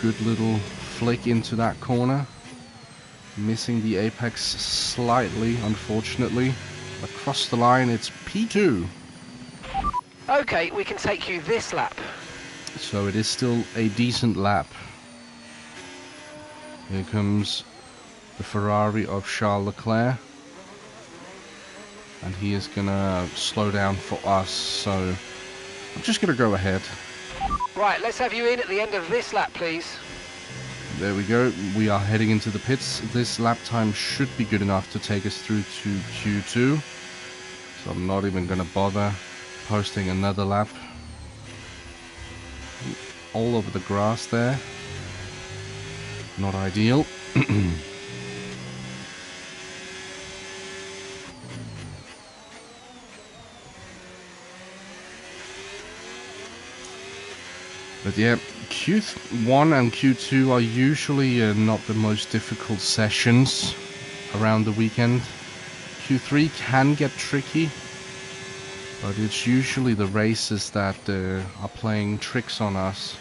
Good little flick into that corner. Missing the apex slightly, unfortunately. Across the line, it's P2. Okay, we can take you this lap. So it is still a decent lap. Here comes the Ferrari of Charles Leclerc. And he is gonna slow down for us, so I'm just gonna go ahead. Right, let's have you in at the end of this lap, please. There we go, we are heading into the pits. This lap time should be good enough to take us through to Q2. So I'm not even gonna bother posting another lap. All over the grass there. Not ideal. But yeah, Q1 and Q2 are usually not the most difficult sessions around the weekend. Q3 can get tricky, but it's usually the races that are playing tricks on us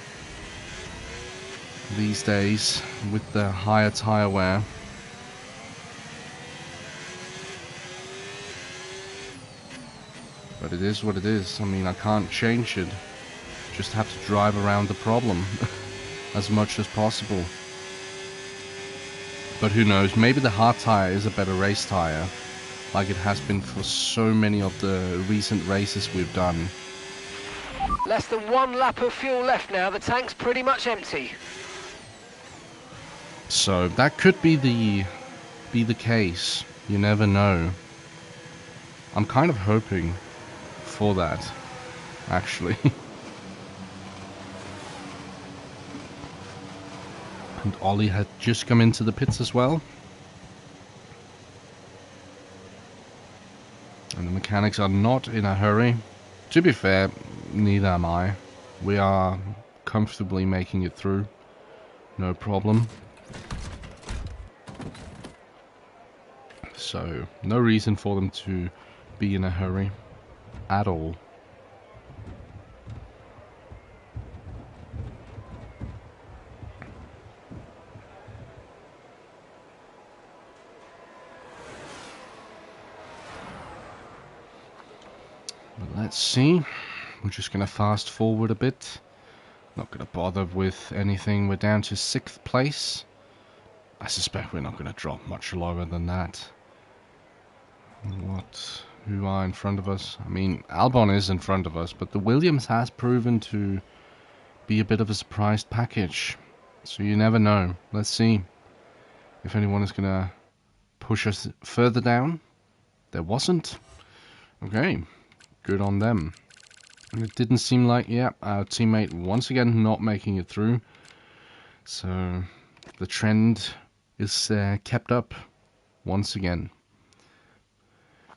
these days with the higher tire wear. But it is what it is. I mean, I can't change it. Just have to drive around the problem as much as possible. But who knows, maybe the hard tire is a better race tire, like it has been for so many of the recent races we've done. Less than one lap of fuel left now, the tank's pretty much empty. So that could be the case, you never know. I'm kind of hoping for that, actually. And Ollie had just come into the pits as well. And the mechanics are not in a hurry. To be fair, neither am I. We are comfortably making it through. No problem. So, no reason for them to be in a hurry at all. let's see. We're just going to fast forward a bit. Not going to bother with anything. We're down to 6th place. I suspect we're not going to drop much lower than that. Who are in front of us? I mean, Albon is in front of us, but the Williams has proven to be a bit of a surprise package. So you never know. Let's see if anyone is going to push us further down. There wasn't. Okay, good on them. And it didn't seem like, yeah, our teammate once again not making it through. So the trend is kept up once again.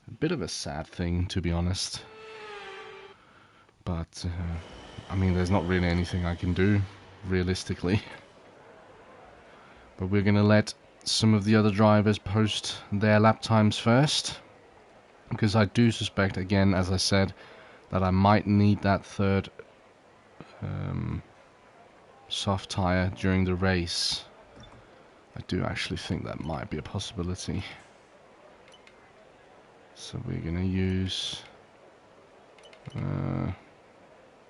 A bit of a sad thing, to be honest. But, I mean, there's not really anything I can do, realistically. But we're going to let some of the other drivers post their lap times first. Because I do suspect, again, as I said, that I might need that third soft tyre during the race. I do actually think that might be a possibility. So we're going to use...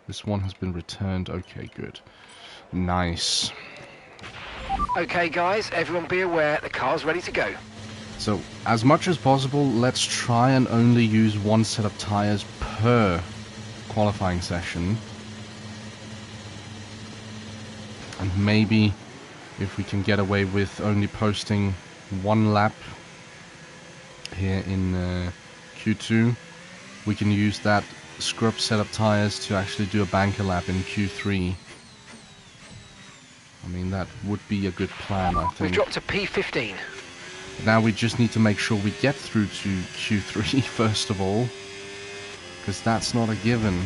this one has been returned. Okay, good. Nice. Okay, guys, everyone be aware the car's ready to go. So, as much as possible, let's try and only use one set of tyres per qualifying session. And maybe, if we can get away with only posting one lap here in Q2, we can use that scrub set of tyres to actually do a banker lap in Q3. I mean, that would be a good plan, I think. We've dropped to P15. Now we just need to make sure we get through to Q3 first of all, because that's not a given.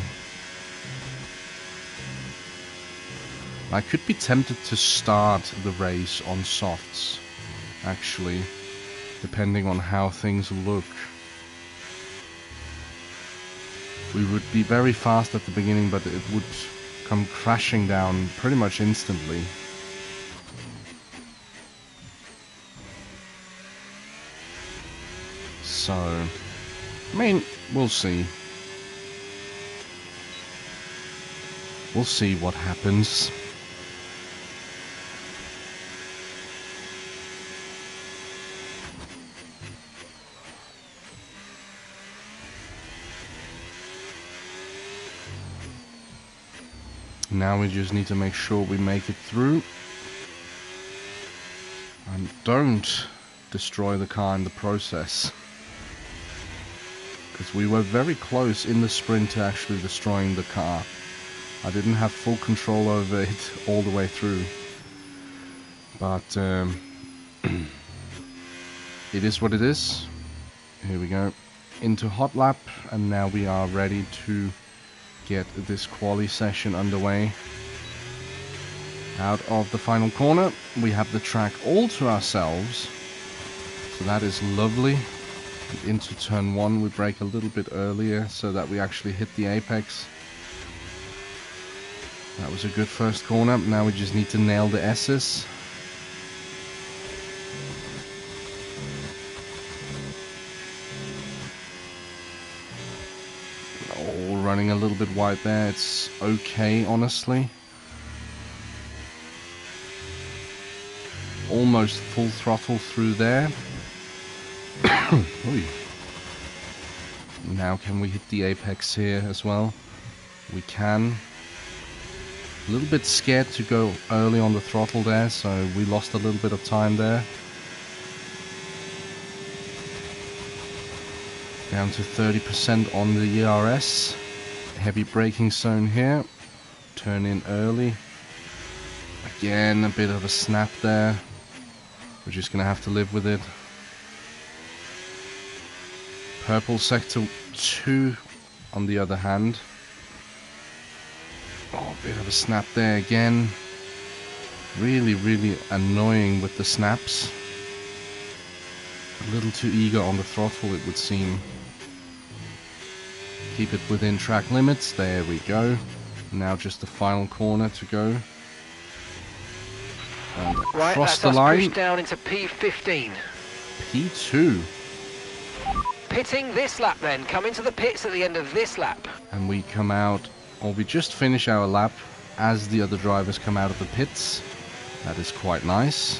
I could be tempted to start the race on softs, actually, depending on how things look. We would be very fast at the beginning, but it would come crashing down pretty much instantly. So, I mean, we'll see. We'll see what happens. Now we just need to make sure we make it through. And don't destroy the car in the process. Because we were very close in the sprint to actually destroying the car. I didn't have full control over it all the way through. But it is what it is. Here we go. Into hot lap, and now we are ready to get this quali session underway. Out of the final corner, we have the track all to ourselves. So that is lovely. And into turn 1, we brake a little bit earlier so that we actually hit the apex. That was a good first corner. Now we just need to nail the S's. Oh, running a little bit wide there. It's okay, honestly. Almost full throttle through there. Now can we hit the apex here as well? We can. A little bit scared to go early on the throttle there, so we lost a little bit of time there. Down to 30% on the ERS. Heavy braking zone here. Turn in early. Again, a bit of a snap there. We're just going to have to live with it. Purple sector 2 on the other hand. Oh, a bit of a snap there again. Really, really annoying with the snaps. A little too eager on the throttle, it would seem. Keep it within track limits. There we go. Now just the final corner to go. And right, across that's the line. pushed down into P15. P2. pitting this lap then. Come into the pits at the end of this lap. And we come out, or we just finish our lap as the other drivers come out of the pits. That is quite nice.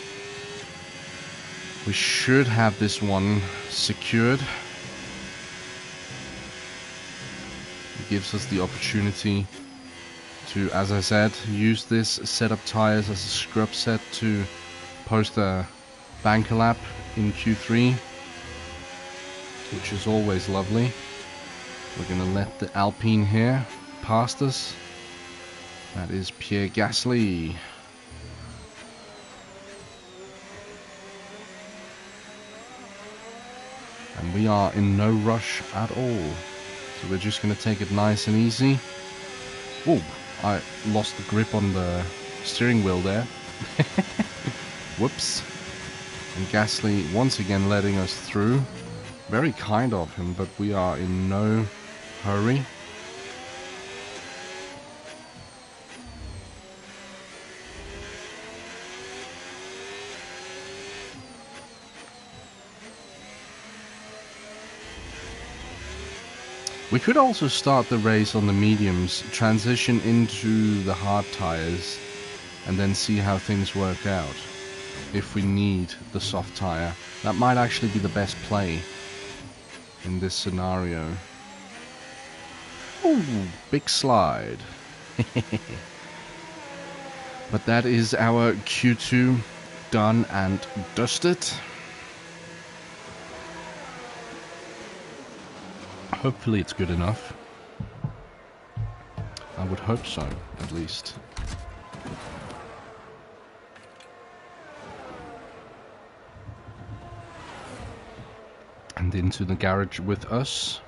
We should have this one secured. It gives us the opportunity to, as I said, use this set of tires as a scrub set to post a banker lap in Q3, which is always lovely. We're going to let the Alpine here past us. That is Pierre Gasly. And we are in no rush at all. So we're just going to take it nice and easy. Oh, I lost the grip on the steering wheel there. Whoops. And Gasly once again letting us through. Very kind of him, but we are in no hurry. We could also start the race on the mediums, transition into the hard tires, and then see how things work out. If we need the soft tire, that might actually be the best play in this scenario. Ooh, big slide. But that is our Q2 done and dusted. Hopefully it's good enough. I would hope so, at least. And into the garage with us.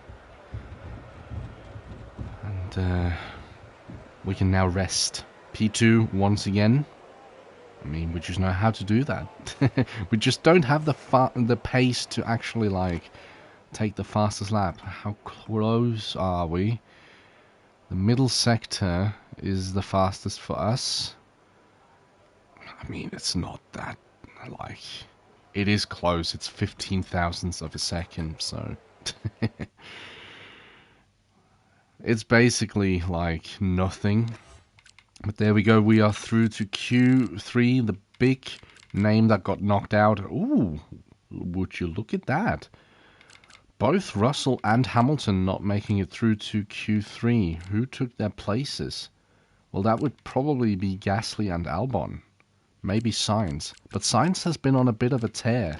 And we can now rest. P2 once again. I mean, we just know how to do that. We just don't have the pace to actually, like, take the fastest lap. How close are we? The middle sector is the fastest for us. I mean, it's not that, like, it is close. It's 15 thousandths of a second, so it's basically like nothing. But there we go. We are through to Q3, the big name that got knocked out. Ooh, would you look at that? Both Russell and Hamilton not making it through to Q3. Who took their places? Well, that would probably be Gasly and Albon. Maybe Sainz. But Sainz has been on a bit of a tear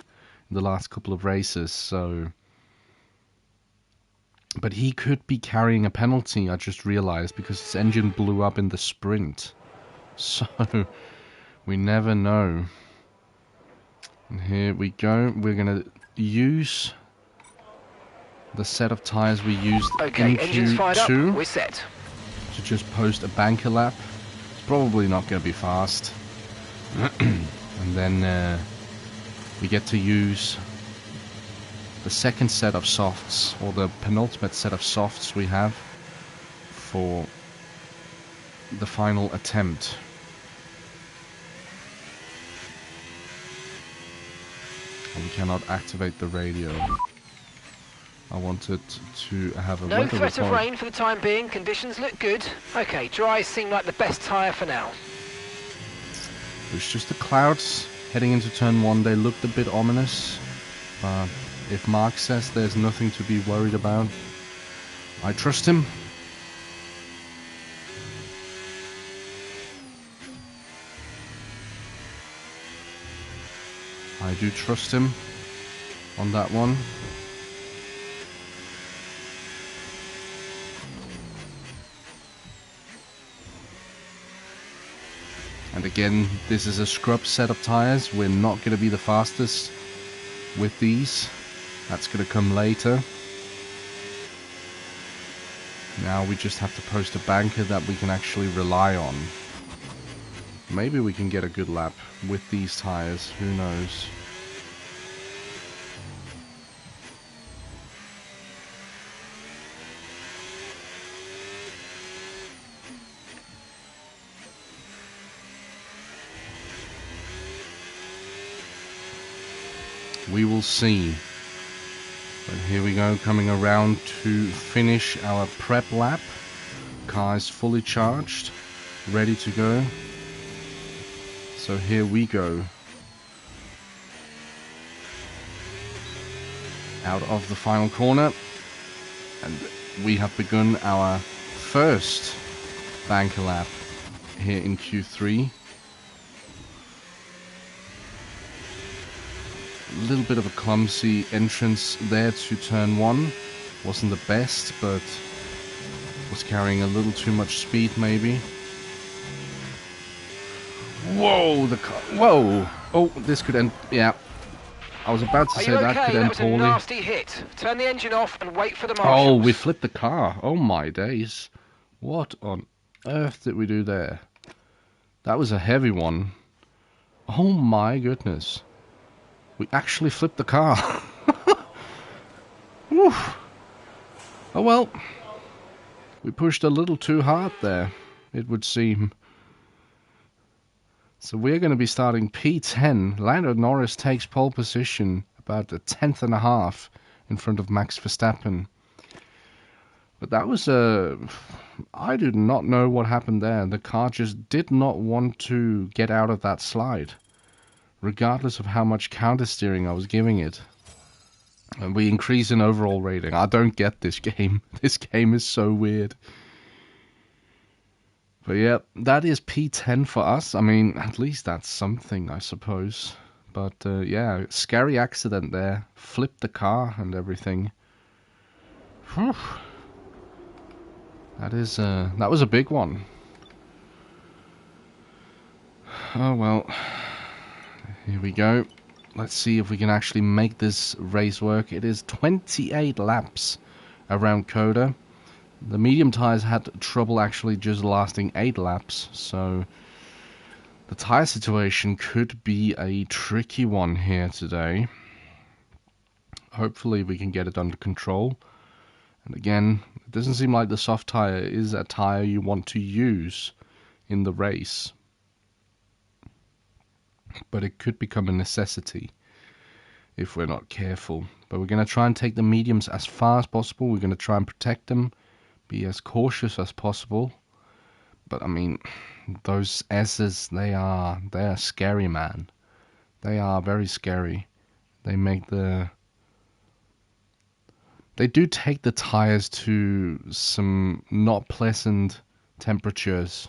in the last couple of races, so... But he could be carrying a penalty, I just realized, because his engine blew up in the sprint. So, we never know. And here we go. We're going to use the set of tyres we used in engines fired up. Q2 We're set. to just post a banker lap. It's probably not going to be fast. And then we get to use the second set of softs, or the penultimate set of softs we have for the final attempt. And we cannot activate the radio. I wanted to have a No weather threat of report. rain for the time being. Conditions look good. Okay, dry seem like the best tyre for now. It's just the clouds heading into turn 1. They looked a bit ominous. But if Mark says there's nothing to be worried about, I trust him. I do trust him on that one. And again, this is a scrub set of tires. We're not going to be the fastest with these. That's going to come later. Now we just have to post a banker that we can actually rely on. Maybe we can get a good lap with these tires. Who knows? We will see. But here we go, coming around to finish our prep lap. Car is fully charged, ready to go. So here we go. Out of the final corner. And we have begun our first banker lap here in Q3. A little bit of a clumsy entrance there to turn 1. Wasn't the best, but was carrying a little too much speed maybe. Whoa, the car. Whoa! Oh, this could end. Yeah. I was about to say that could end poorly. That was a nasty hit. Turn the engine off and wait for the marshals. Oh, we flipped the car. Oh my days. What on earth did we do there? That was a heavy one. Oh my goodness. We actually flipped the car. Whew. Oh well. We pushed a little too hard there, it would seem. So we're going to be starting P10. Lando Norris takes pole position, about a tenth and a half in front of Max Verstappen. But that was I do not know what happened there. The car just did not want to get out of that slide, regardless of how much countersteering I was giving it. And we increase in overall rating. I don't get this game. This game is so weird. But yeah, that is P10 for us. I mean, at least that's something, I suppose. But yeah, scary accident there. Flipped the car and everything. Whew. That was a big one. Oh well. Here we go. Let's see if we can actually make this race work. It is 28 laps around Coda. The medium tyres had trouble actually just lasting 8 laps, so the tyre situation could be a tricky one here today. Hopefully we can get it under control. And again, it doesn't seem like the soft tyre is a tyre you want to use in the race. But it could become a necessity if we're not careful. But we're going to try and take the mediums as far as possible. We're going to try and protect them. Be as cautious as possible. But I mean, those S's, they are scary, man. They are very scary. They do take the tires to some not pleasant temperatures,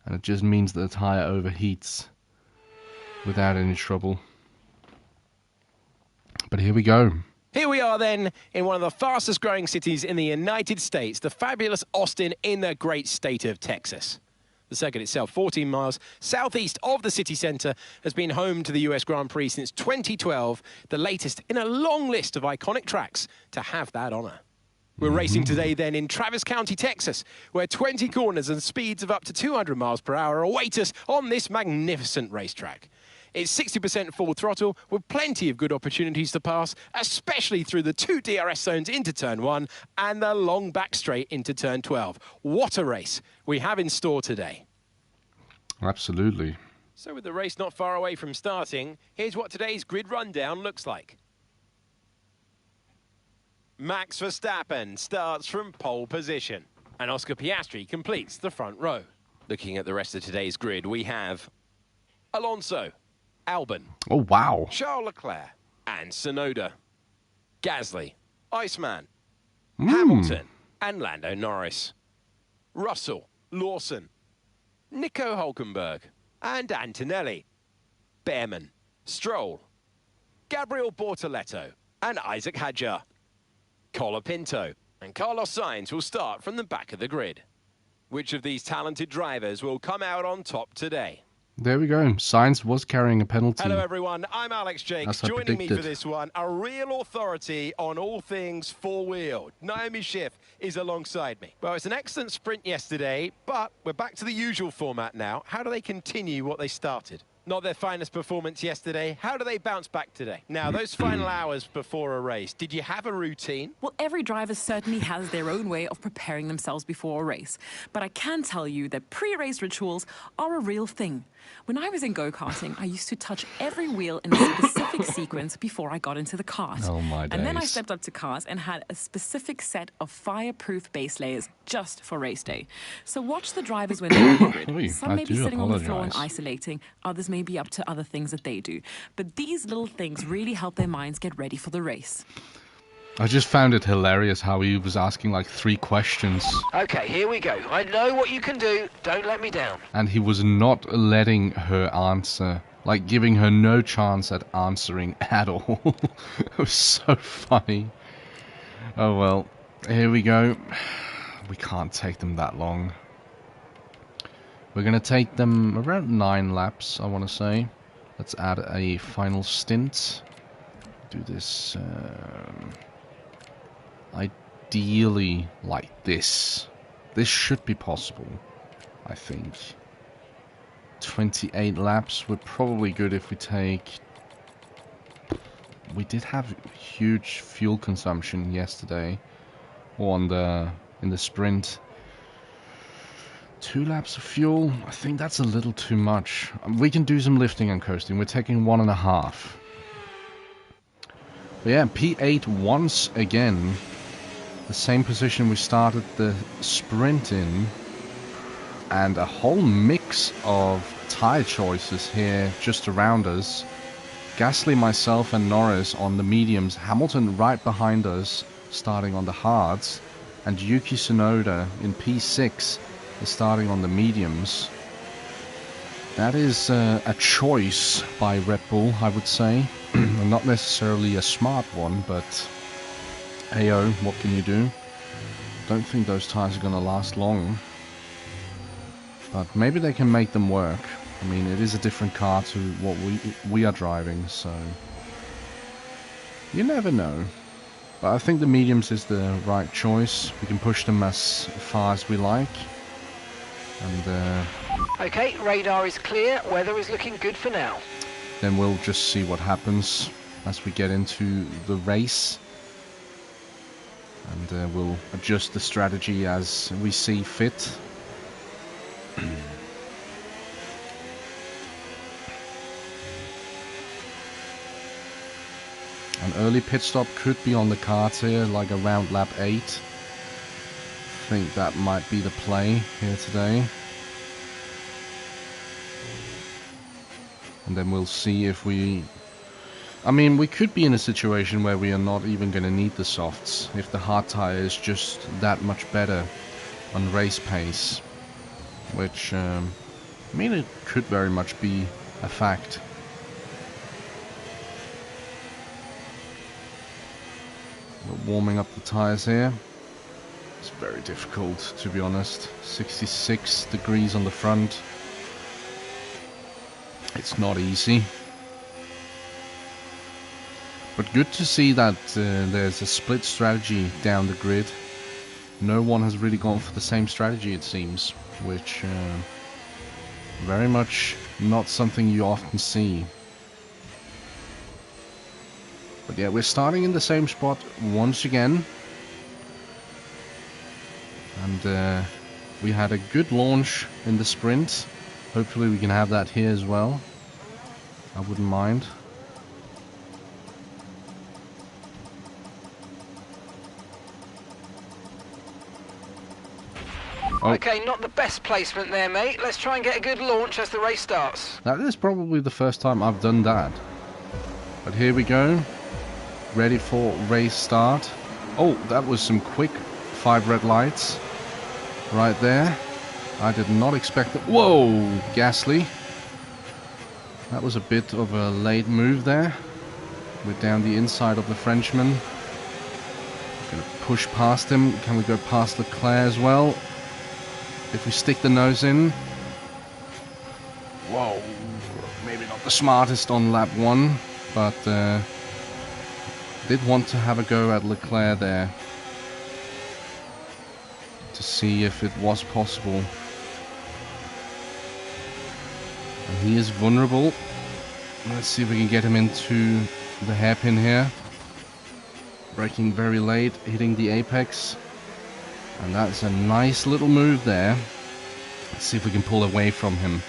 and it just means that the tire overheats without any trouble. But here we go. Here we are then in one of the fastest growing cities in the United States, the fabulous Austin in the great state of Texas. The circuit itself, 14 miles southeast of the city centre, has been home to the US Grand Prix since 2012, the latest in a long list of iconic tracks to have that honour. We're racing today then in Travis County, Texas, where 20 corners and speeds of up to 200 miles per hour await us on this magnificent racetrack. It's 60% full throttle with plenty of good opportunities to pass, especially through the 2 DRS zones into turn 1 and the long back straight into turn 12. What a race we have in store today. Absolutely. So with the race not far away from starting, here's what today's grid rundown looks like. Max Verstappen starts from pole position and Oscar Piastri completes the front row. Looking at the rest of today's grid, we have Alonso, Albon, Oh, wow. Charles Leclerc and Tsunoda, Gasly, Iceman, Hamilton and Lando Norris, Russell, Lawson, Nico Hülkenberg and Antonelli, Behrman, Stroll, Gabriel Bortoleto and Isaac Hadjar, Colapinto and Carlos Sainz will start from the back of the grid. Which of these talented drivers will come out on top today? There we go. Sainz was carrying a penalty. Hello everyone, I'm Alex Jakes. As I Joining me for predicted. this one, a real authority on all things four-wheel. Naomi Schiff is alongside me. Well, it's an excellent sprint yesterday, but we're back to the usual format now. How do they continue what they started? Not their finest performance yesterday. How do they bounce back today? Now, those final hours before a race, did you have a routine? Well, every driver certainly has their own way of preparing themselves before a race. But I can tell you that pre-race rituals are a real thing. When I was in go-karting, I used to touch every wheel in a specific sequence before I got into the kart. Oh my And then I days. stepped up to cars and had a specific set of fireproof base layers just for race day. So watch the drivers when they're on the grid. Oi, Some I may be do sitting on the floor and apologise. isolating, others may be up to other things that they do. But these little things really help their minds get ready for the race. I just found it hilarious how he was asking like 3 questions Okay, here we go. I know what you can do. Don't let me down. and he was not letting her answer, like giving her no chance at answering at all. It was so funny. Oh well, here we go. We can't take them that long. We're gonna take them around 9 laps, I want to say. Let's add a final stint. Do this ideally like this. This should be possible, I think. 28 laps. We're probably good if we take... We did have huge fuel consumption yesterday, or in the sprint. 2 laps of fuel, I think that's a little too much. We can do some lifting and coasting. We're taking 1.5. But yeah, P8 once again. The same position we started the sprint in. And a whole mix of tyre choices here just around us. Gasly, myself and Norris on the mediums. Hamilton right behind us, starting on the hards. And Yuki Tsunoda in P6 is starting on the mediums. That is a choice by Red Bull, I would say. Not necessarily a smart one, but heyo, what can you do? Don't think those tyres are going to last long. But maybe they can make them work. I mean, it is a different car to what we are driving, so... You never know. But I think the mediums is the right choice. We can push them as far as we like. And Okay, radar is clear. Weather is looking good for now. then we'll just see what happens as we get into the race. And we'll adjust the strategy as we see fit. An early pit stop could be on the cards here, like around lap 8. I think that might be the play here today. And then we'll see if we... I mean, we could be in a situation where we are not even going to need the softs if the hard tire is just that much better on race pace. Which, I mean, it could very much be a fact. We're warming up the tires here. It's very difficult, to be honest. 66 degrees on the front. It's not easy. But good to see that there's a split strategy down the grid. No one has really gone for the same strategy, it seems. Which, very much not something you often see. But yeah, we're starting in the same spot once again. And we had a good launch in the sprint. Hopefully we can have that here as well. I wouldn't mind. Oh. Okay, not the best placement there, mate. Let's try and get a good launch as the race starts. That is probably the first time I've done that. But here we go. Ready for race start. Oh, that was some quick 5 red lights right there. I did not expect that. Whoa, Gasly. That was a bit of a late move there. We're down the inside of the Frenchman. Gonna push past him. Can we go past Leclerc as well? If we stick the nose in. Whoa, maybe not the smartest on lap 1, but did want to have a go at Leclerc there to see if it was possible. And he is vulnerable. Let's see if we can get him into the hairpin here. Braking very late, hitting the apex. And that's a nice little move there. Let's see if we can pull away from him.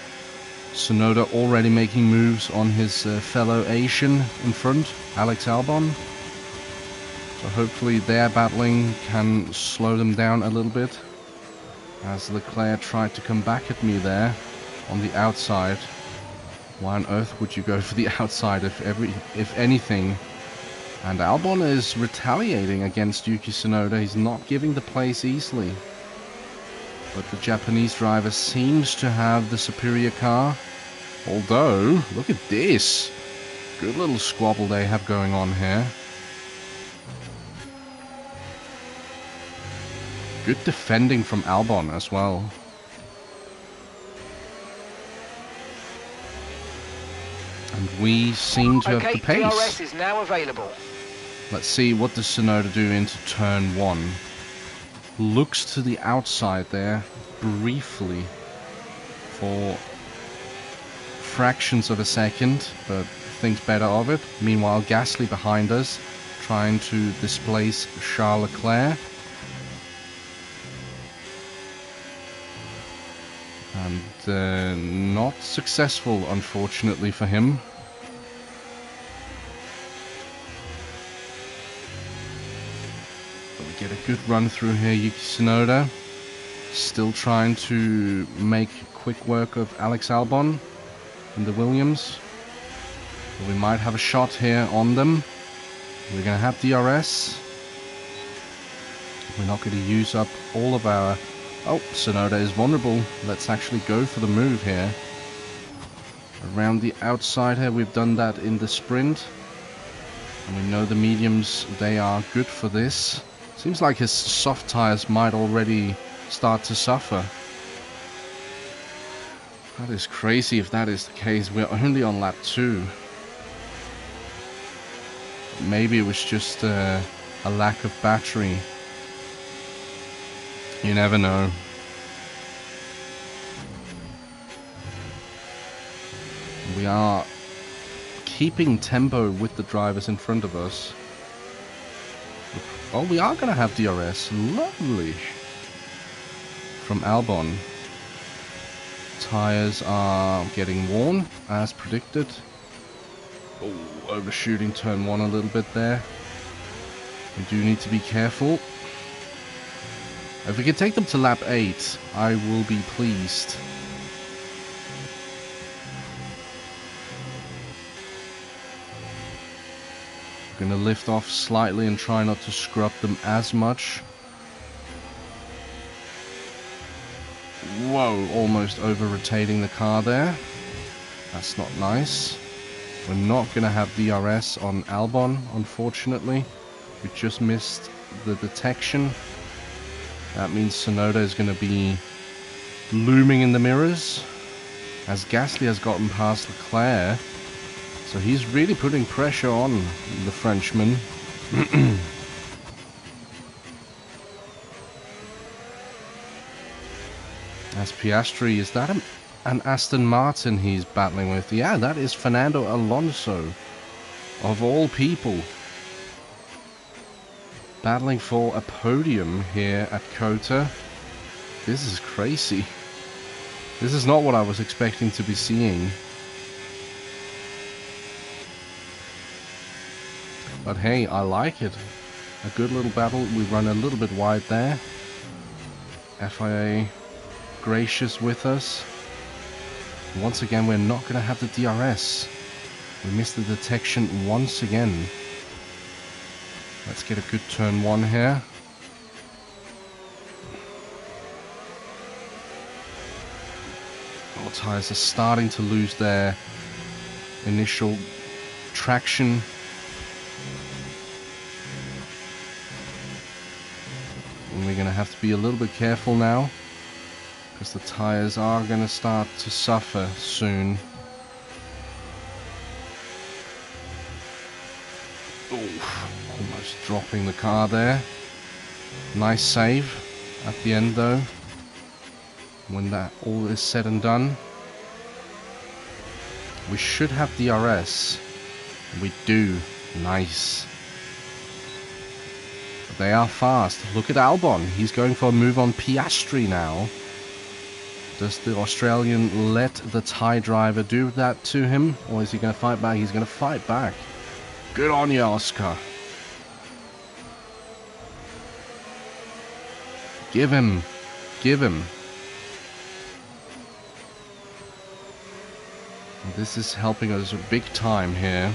Tsunoda already making moves on his fellow Asian in front, Alex Albon. So hopefully their battling can slow them down a little bit. As Leclerc tried to come back at me there on the outside. Why on earth would you go for the outside if anything? And Albon is retaliating against Yuki Tsunoda. He's not giving the place easily. But the Japanese driver seems to have the superior car. Although, look at this. Good little squabble they have going on here. Good defending from Albon as well. And we seem to have the pace. DRS is now available. Let's see what does Tsunoda do into turn 1. Looks to the outside there briefly for fractions of a second, but thinks better of it. Meanwhile, Gasly behind us, trying to displace Charles Leclerc. And not successful, unfortunately for him. But we get a good run through here, Yuki Tsunoda. Still trying to make quick work of Alex Albon in the Williams. But we might have a shot here on them. We're going to have DRS. We're not going to use up all of our... Oh, Tsunoda is vulnerable. Let's actually go for the move here. Around the outside here, we've done that in the sprint. And we know the mediums, they are good for this. Seems like his soft tires might already start to suffer. That is crazy if that is the case. We're only on lap 2. Maybe it was just a lack of battery. You never know. We are keeping tempo with the drivers in front of us. Oh, we are going to have DRS. Lovely. From Albon. Tires are getting worn, as predicted. Oh, overshooting turn 1 a little bit there. We do need to be careful. If we can take them to lap 8, I will be pleased. Gonna lift off slightly and try not to scrub them as much. Whoa, almost over-rotating the car there. That's not nice. We're not gonna have DRS on Albon, unfortunately. We just missed the detection. That means Tsunoda is going to be looming in the mirrors, as Gasly has gotten past Leclerc. So he's really putting pressure on the Frenchman. As Piastri, is that an Aston Martin he's battling with? Yeah, that is Fernando Alonso, of all people. Battling for a podium here at COTA. This is crazy. This is not what I was expecting to be seeing. But hey, I like it. A good little battle. We run a little bit wide there. FIA gracious with us. Once again, we're not going to have the DRS. We missed the detection once again. Let's get a good turn 1 here. All tires are starting to lose their initial traction. And we're going to have to be a little bit careful now, because the tires are going to start to suffer soon. Almost dropping the car there. Nice save at the end though, when that all is said and done. We should have DRS. We do. Nice. But they are fast. Look at Albon. He's going for a move on Piastri now. Does the Australian let the Thai driver do that to him? Or is he going to fight back? He's going to fight back. Good on you, Oscar. Give him. Give him. This is helping us big time here.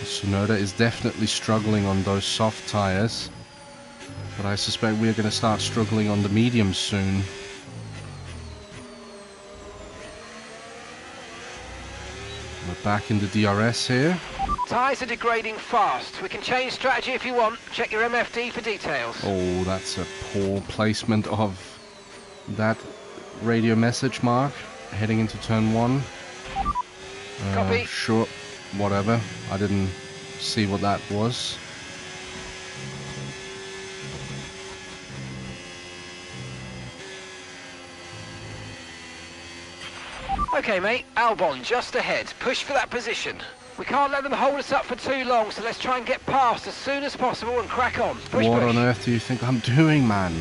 Tsunoda is definitely struggling on those soft tires, but I suspect we're going to start struggling on the mediums soon. We're back in the DRS here. Tyres are degrading fast. We can change strategy if you want. Check your MFD for details. Oh, that's a poor placement of that radio message, Mark. Heading into turn 1. Copy. Sure, whatever. I didn't see what that was. Okay, mate. Albon just ahead. Push for that position. We can't let them hold us up for too long, so let's try and get past as soon as possible and crack on. Push, What push. on earth do you think I'm doing, man?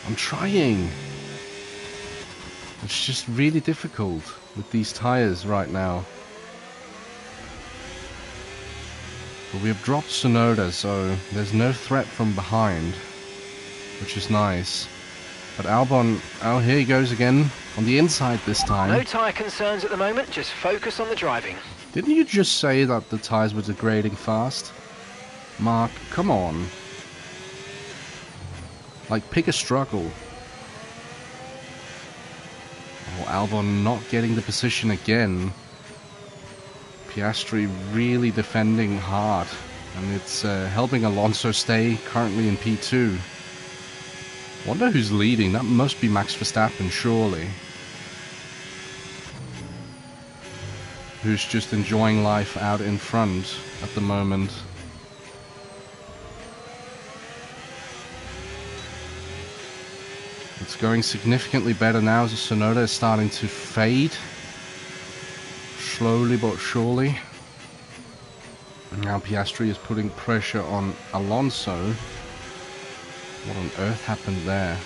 I'm trying. It's just really difficult with these tires right now. But we have dropped Tsunoda, so there's no threat from behind, which is nice. But Albon, oh, here he goes again, on the inside this time. No tyre concerns at the moment, just focus on the driving. Didn't you just say that the tires were degrading fast? Mark, come on. Like, pick a struggle. Oh, Albon not getting the position again. Piastri really defending hard. And it's helping Alonso stay currently in P2. Wonder who's leading. That must be Max Verstappen, surely. Who's just enjoying life out in front at the moment. It's going significantly better now as Tsunoda is starting to fade. Slowly but surely. And now Piastri is putting pressure on Alonso. What on earth happened there?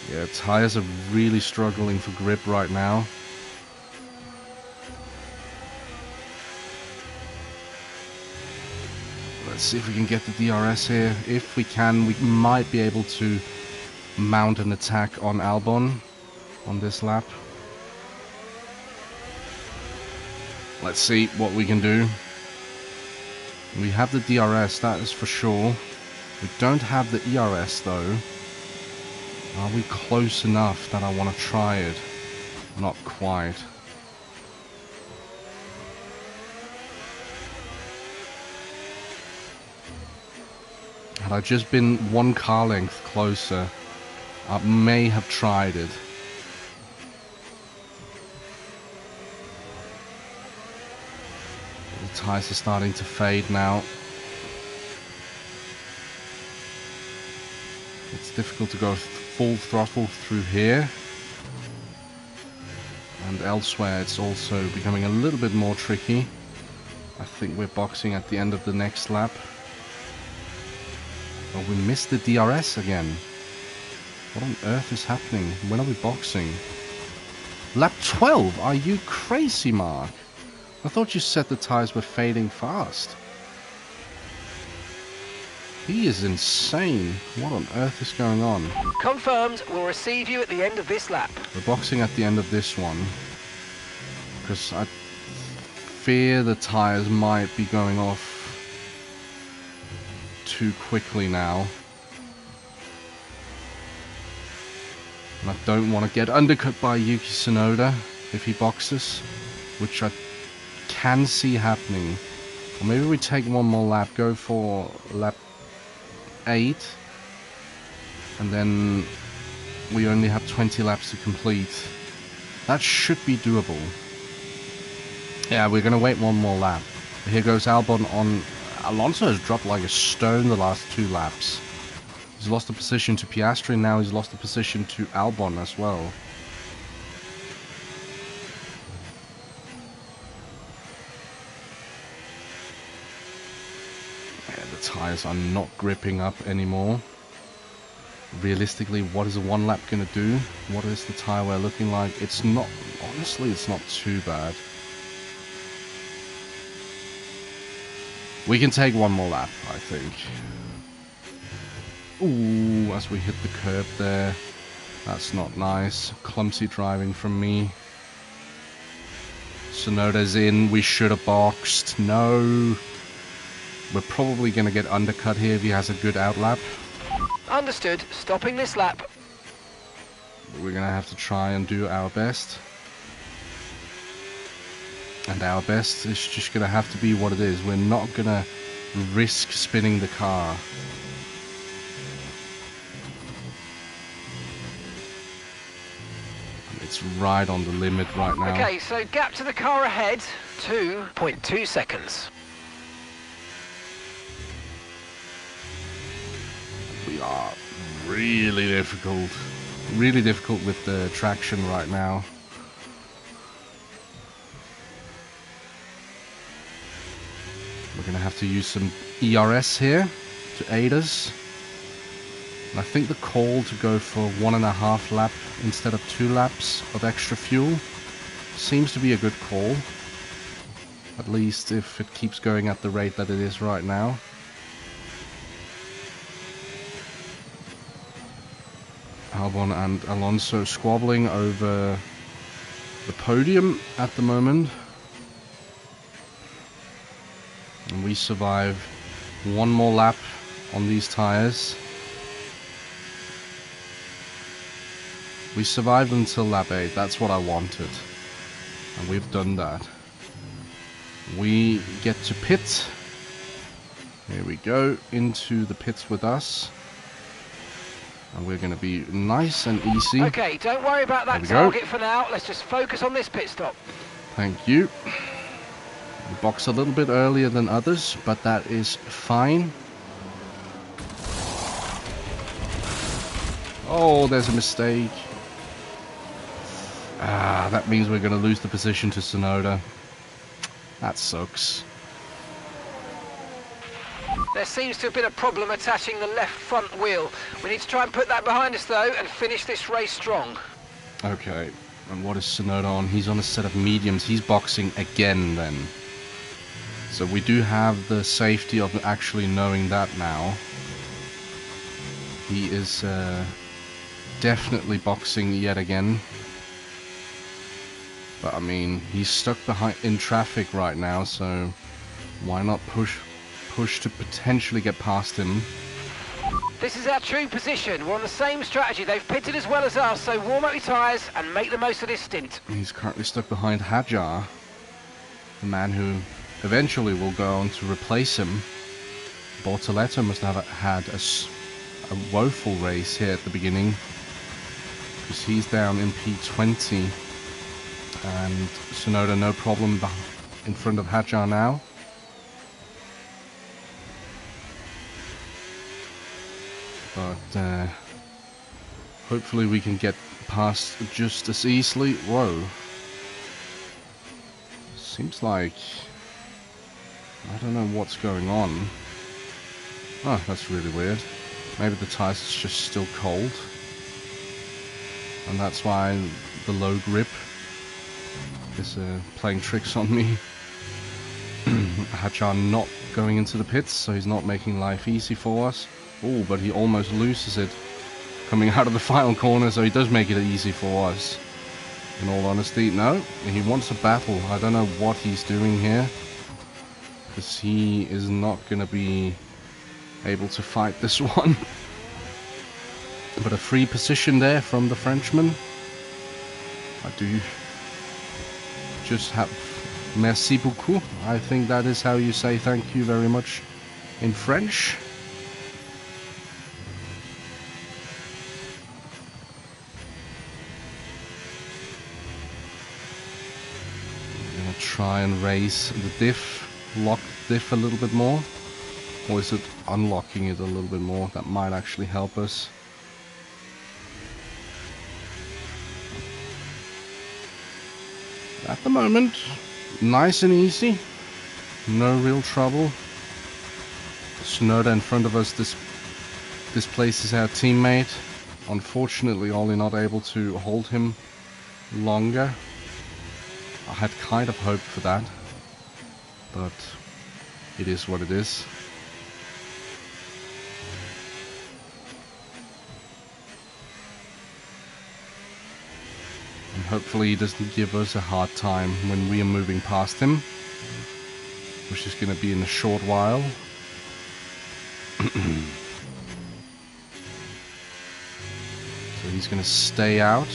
Yeah, tires are really struggling for grip right now. Let's see if we can get the DRS here. If we can, we might be able to mount an attack on Albon on this lap. Let's see what we can do. We have the DRS, that is for sure. We don't have the ERS though. Are we close enough that I want to try it? Not quite. Had I just been one car length closer, I may have tried it. The tyres are starting to fade now. It's difficult to go full throttle through here. And elsewhere it's also becoming a little bit more tricky. I think we're boxing at the end of the next lap. Oh, we missed the DRS again. What on earth is happening? When are we boxing? Lap 12? Are you crazy, Mark? I thought you said the tires were fading fast. He is insane. What on earth is going on? Confirmed, we'll receive you at the end of this lap. We're boxing at the end of this one. Because I fear the tires might be going off too quickly now. And I don't want to get undercut by Yuki Tsunoda if he boxes, which I can see happening. Or maybe we take one more lap, go for lap 8, and then we only have 20 laps to complete. That should be doable. Yeah, we're going to wait one more lap. Here goes Albon on... Alonso has dropped like a stone the last 2 laps. He's lost the position to Piastri, and now he's lost the position to Albon as well. Yeah, the tyres are not gripping up anymore. Realistically, what is a 1 lap going to do? What is the tyre wear looking like? It's not... Honestly, it's not too bad. We can take 1 more lap, I think. Ooh, as we hit the curb there. That's not nice. Clumsy driving from me. Tsunoda's in. We should have boxed. No. We're probably going to get undercut here if he has a good outlap. Understood. Stopping this lap. We're going to have to try and do our best. And our best is just going to have to be what it is. We're not going to risk spinning the car. It's right on the limit right now. Okay, so gap to the car ahead, 2.2 seconds. We are really difficult with the traction right now. We're going to have to use some ERS here to aid us. And I think the call to go for 1.5 lap instead of 2 laps of extra fuel seems to be a good call. At least if it keeps going at the rate that it is right now. Albon and Alonso squabbling over the podium at the moment. And we survive 1 more lap on these tyres. We survived until lap 8, that's what I wanted. And we've done that. We get to pit. Here we go, into the pits with us. And we're going to be nice and easy. Okay, don't worry about that target for now. Let's just focus on this pit stop. Thank you. We box a little bit earlier than others, but that is fine. Oh, there's a mistake. Ah, that means we're going to lose the position to Tsunoda. That sucks. There seems to have been a problem attaching the left front wheel. We need to try and put that behind us though and finish this race strong. Okay, and what is Tsunoda on? He's on a set of mediums. He's boxing again then. So we do have the safety of actually knowing that now. He is definitely boxing yet again. But I mean, he's stuck behind in traffic right now, so why not push to potentially get past him? This is our true position. We're on the same strategy. They've pitted as well as us, so warm up your tyres and make the most of this stint. He's currently stuck behind Hadjar, the man who eventually will go on to replace him. Bortoleto must have had a woeful race here at the beginning, because he's down in P20, and Tsunoda no problem in front of Hadjar now. But hopefully we can get past just as easily. Whoa. Seems like... I don't know what's going on. Oh, that's really weird. Maybe the tyres is just still cold. And that's why the low grip is playing tricks on me. Hadjar not going into the pits, so he's not making life easy for us. Oh, but he almost loses it coming out of the final corner, so he does make it easy for us. In all honesty, no, he wants a battle. I don't know what he's doing here, because he is not going to be able to fight this one. But a free position there from the Frenchman. I do just have merci beaucoup. I think that is how you say thank you very much in French. I'll try and raise the diff, lock the diff a little bit more. Or is it unlocking it a little bit more? That might actually help us. At the moment, nice and easy. No real trouble. Tsunoda in front of us displaces our teammate. Unfortunately, Ollie not able to hold him longer. I had kind of hoped for that, but it is what it is. And hopefully he doesn't give us a hard time when we are moving past him, which is going to be in a short while. So he's going to stay out.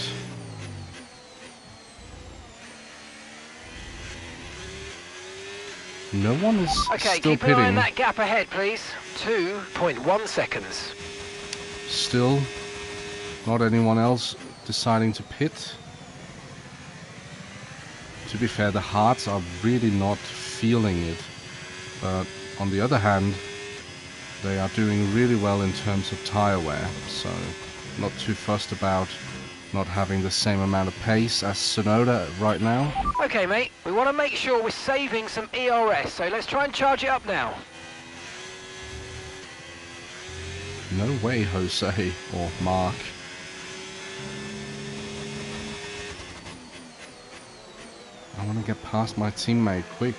No one is okay, still keep an eye on pitting. that gap ahead, please. 2.1 seconds. Still not anyone else deciding to pit. To be fair, the Hearts are really not feeling it. But on the other hand, they are doing really well in terms of tire wear. So not too fussed about not having the same amount of pace as Tsunoda right now. Okay, mate, we want to make sure we're saving some ERS, so let's try and charge it up now. No way, Jose or Mark. I want to get past my teammate quick.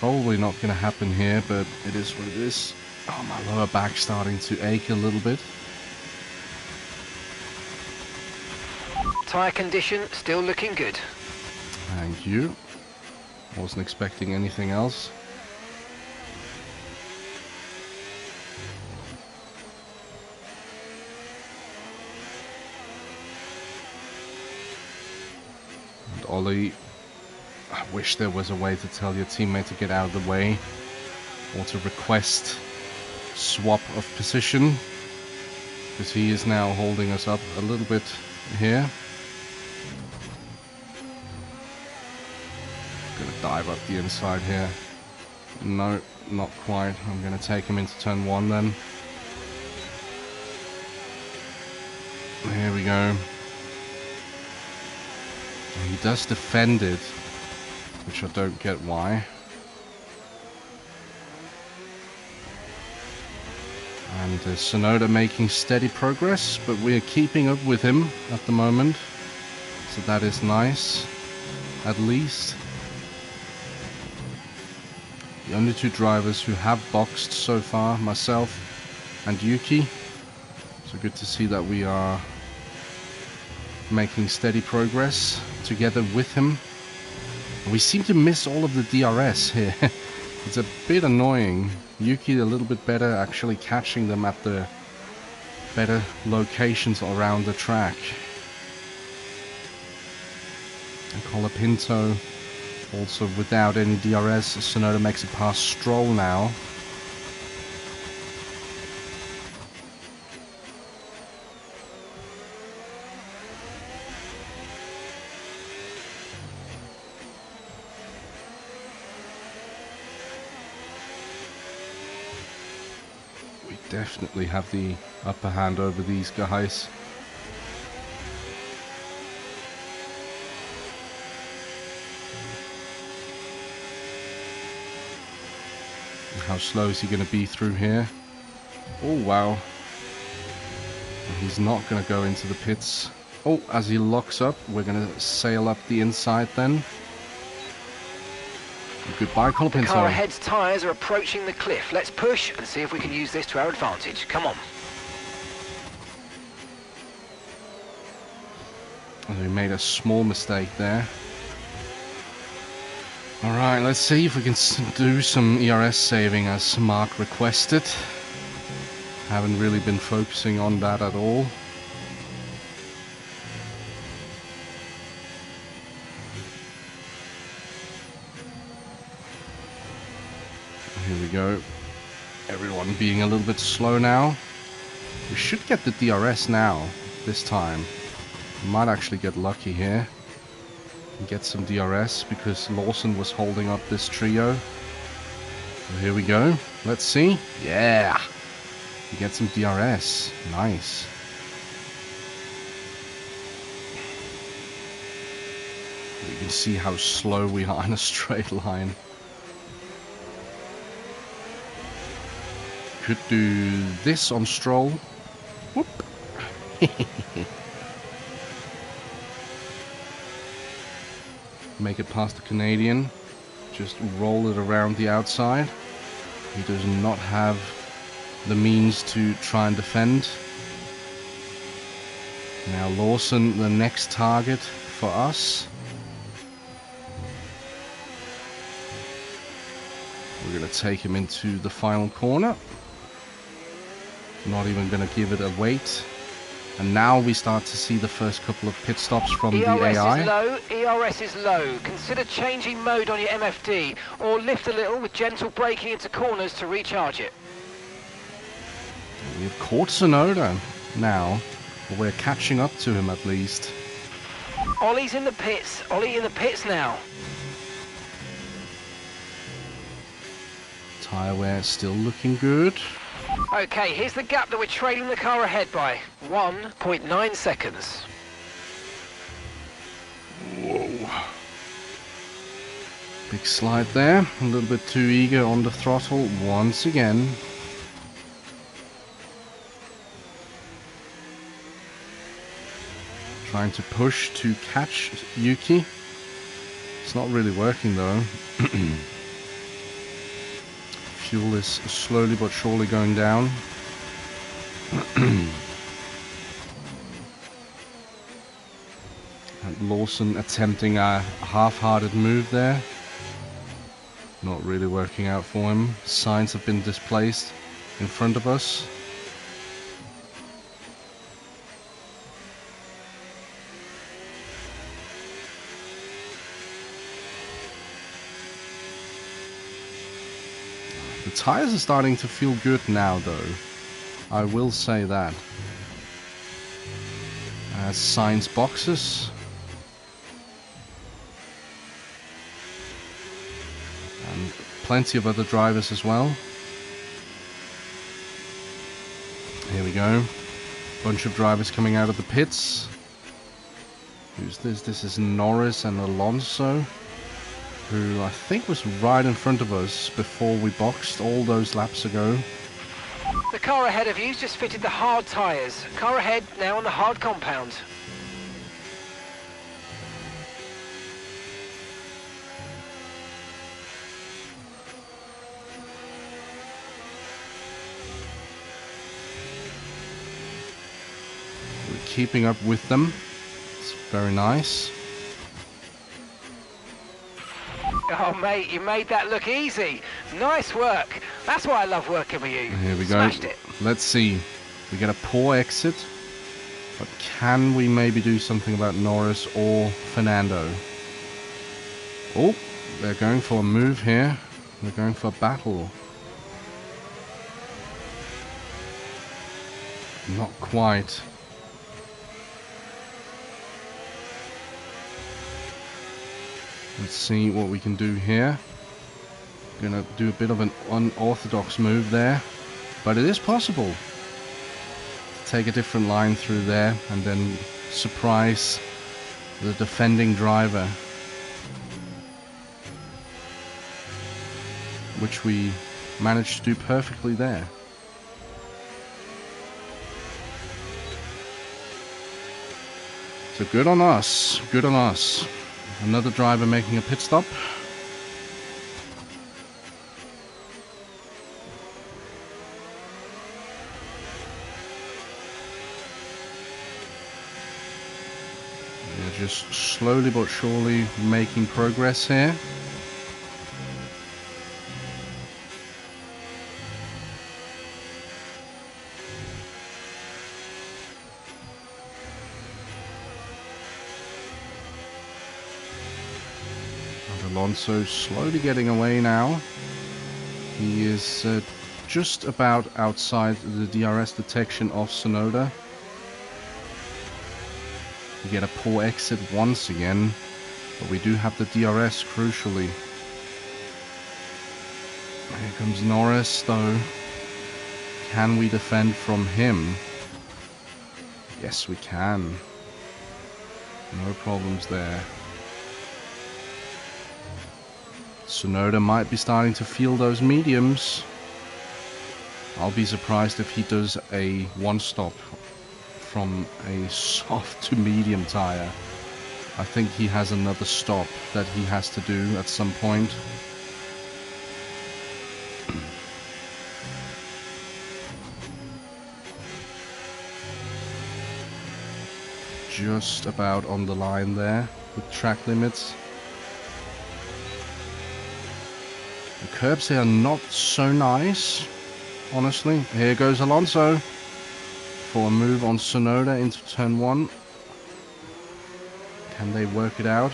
Probably not going to happen here, but it is what it is. Oh, my lower back's starting to ache a little bit. Tyre condition still looking good. Thank you. Wasn't expecting anything else. And Ollie, I wish there was a way to tell your teammate to get out of the way, or to request swap of position, because he is now holding us up a little bit here. Gonna dive up the inside here. No, not quite. I'm gonna take him into turn 1 then. Here we go. He does defend it, which I don't get why. And Tsunoda making steady progress, but we are keeping up with him at the moment. So that is nice, at least. The only two drivers who have boxed so far, myself and Yuki. So good to see that we are making steady progress together with him. We seem to miss all of the DRS here. It's a bit annoying. Yuki a little bit better, actually catching them at the better locations around the track. And Colapinto also without any DRS. Tsunoda makes it past Stroll now. We definitely have the upper hand over these guys. How slow is he going to be through here? Oh, wow. He's not going to go into the pits. Oh, as he locks up, we're going to sail up the inside then. Goodbye, Colapinto. The car ahead's tyres are approaching the cliff. Let's push and see if we can use this to our advantage. Come on. We made a small mistake there. Alright, let's see if we can do some ERS saving as Mark requested. Haven't really been focusing on that at all. Here we go. Everyone being a little bit slow now. We should get the DRS now, this time. We might actually get lucky here. get some DRS because Lawson was holding up this trio. So here we go. Let's see. Yeah! We get some DRS. Nice. You can see how slow we are in a straight line. Could do this on Stroll. Whoop. Make it past the Canadian. Just roll it around the outside. He does not have the means to try and defend. Now Lawson, the next target for us. We're going to take him into the final corner. Not even going to give it a wait. And now we start to see the first couple of pit stops from the AI. ERS is low. Consider changing mode on your MFD or lift a little with gentle braking into corners to recharge it. We've caught Tsunoda now. We're catching up to him at least. Ollie's in the pits. Ollie in the pits now. Tyre wear still looking good. Okay, here's the gap that we're trailing the car ahead by. 1.9 seconds. Whoa. Big slide there. A little bit too eager on the throttle once again. Trying to push to catch Yuki. It's not really working though. Fuel is slowly but surely going down. And Lawson attempting a half-hearted move there. Not really working out for him. Signs have been displaced in front of us. The tires are starting to feel good now though. I will say that. As Sainz boxes. And plenty of other drivers as well. Here we go. Bunch of drivers coming out of the pits. Who's this? This is Norris and Alonso, who I think was right in front of us before we boxed all those laps ago. The car ahead of you's just fitted the hard tyres. Car ahead now on the hard compound. We're keeping up with them. It's very nice. Oh, mate, you made that look easy. Nice work. That's why I love working with you. Here we go. Smashed it. Let's see. We get a poor exit. But can we maybe do something about Norris or Fernando? Oh, they're going for a move here. They're going for a battle. Not quite. Let's see what we can do here. Gonna do a bit of an unorthodox move there, but it is possible to take a different line through there and then surprise the defending driver, which we managed to do perfectly there. So good on us, good on us. Another driver making a pit stop. We're just slowly but surely making progress here. Alonso slowly getting away now. He is just about outside the DRS detection of Tsunoda. We get a poor exit once again. But we do have the DRS, crucially. Here comes Norris, though. Can we defend from him? Yes, we can. No problems there. Tsunoda might be starting to feel those mediums. I'll be surprised if he does a one-stop from a soft to medium tire. I think he has another stop that he has to do at some point. Just about on the line there with track limits. The curbs here are not so nice, honestly. Here goes Alonso for a move on Tsunoda into turn 1. Can they work it out?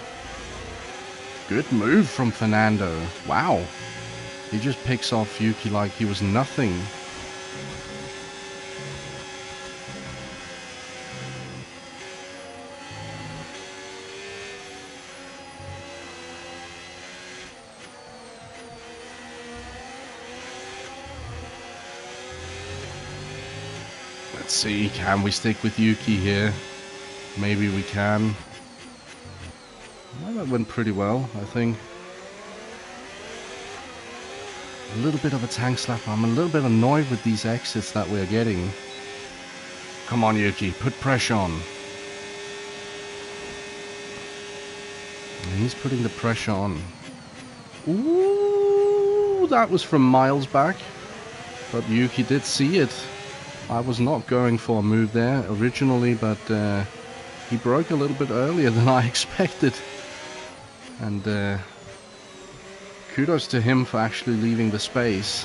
Good move from Fernando. Wow. He just picks off Yuki like he was nothing. Let's see, can we stick with Yuki here? Maybe we can. Well, that went pretty well, I think. A little bit of a tank slap. I'm a little bit annoyed with these exits that we're getting. Come on, Yuki, put pressure on. And he's putting the pressure on. Ooh, that was from miles back. But Yuki did see it. I was not going for a move there originally, but he broke a little bit earlier than I expected. And kudos to him for actually leaving the space.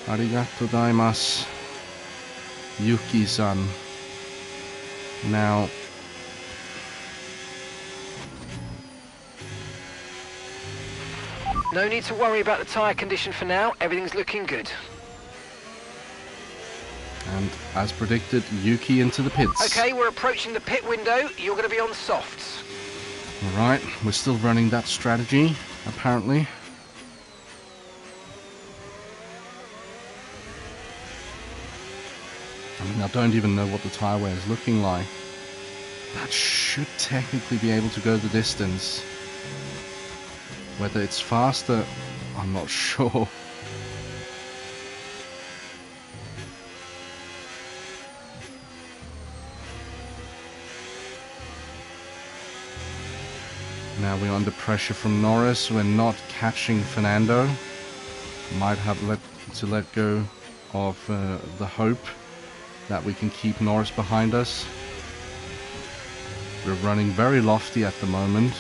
Arigato daimasu, Yuki-san. Now, no need to worry about the tyre condition for now. Everything's looking good. and as predicted, Yuki into the pits. Okay, we're approaching the pit window. You're going to be on softs. Alright, we're still running that strategy, apparently. I mean, I don't even know what the tyre wear is looking like. That should technically be able to go the distance. Whether it's faster, I'm not sure. Now we're under pressure from Norris. We're not catching Fernando. Might have to let go of the hope that we can keep Norris behind us. We're running very lofty at the moment.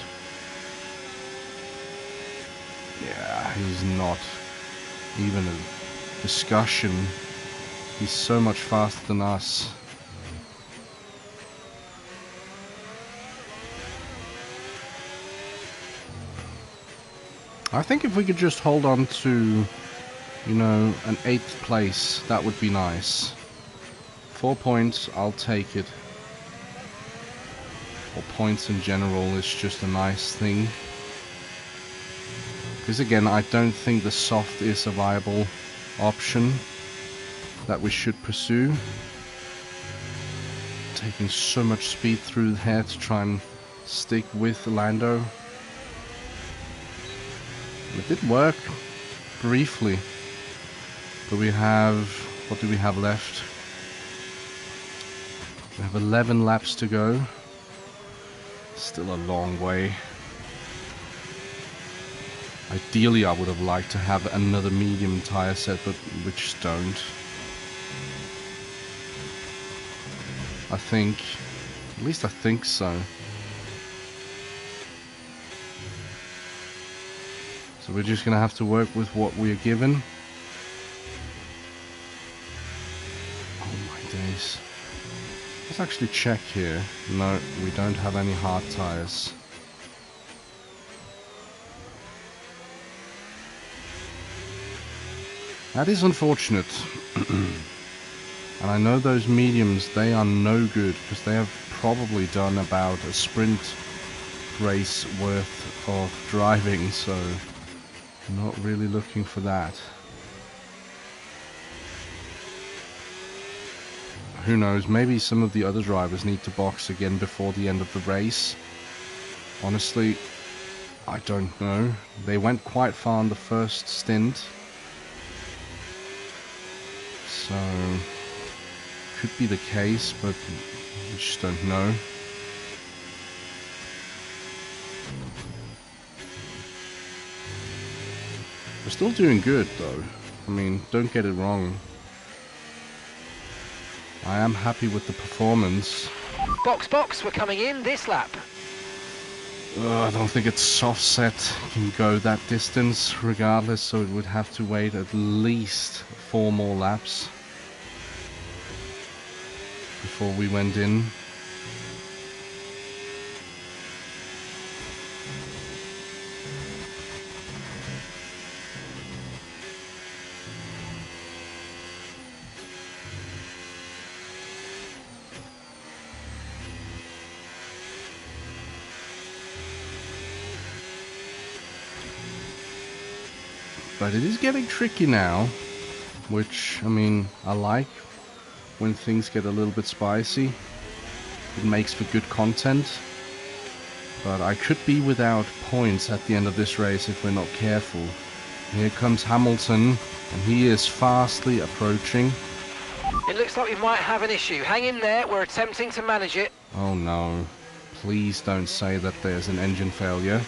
Yeah, he's not even a discussion. He's so much faster than us. I think if we could just hold on to, you know, an 8th place, that would be nice. 4 points, I'll take it. Or points in general is just a nice thing. Because again, I don't think the soft is a viable option that we should pursue. Taking so much speed through here to try and stick with Lando. It did work briefly, but we have, what do we have left? We have 11 laps to go. Still a long way. Ideally, I would have liked to have another medium tire set, but we just don't. I think, at least I think so. So we're just gonna have to work with what we are given. Oh my days. Let's actually check here. No, we don't have any hard tires. That is unfortunate. And I know those mediums, they are no good, because they have probably done about a sprint race worth of driving, so not really looking for that. Who knows, maybe some of the other drivers need to box again before the end of the race. Honestly, I don't know. They went quite far in the first stint, so could be the case, but we just don't know. We're still doing good though. I mean, don't get it wrong. I am happy with the performance. Box, box, we're coming in this lap. I don't think its soft set can go that distance regardless, so it would have to wait at least 4 more laps before we went in. But it is getting tricky now, which, I mean, I like when things get a little bit spicy. It makes for good content. But I could be without points at the end of this race if we're not careful. Here comes Hamilton, and he is fastly approaching. It looks like we might have an issue. Hang in there, we're attempting to manage it. Oh no, please don't say that there's an engine failure.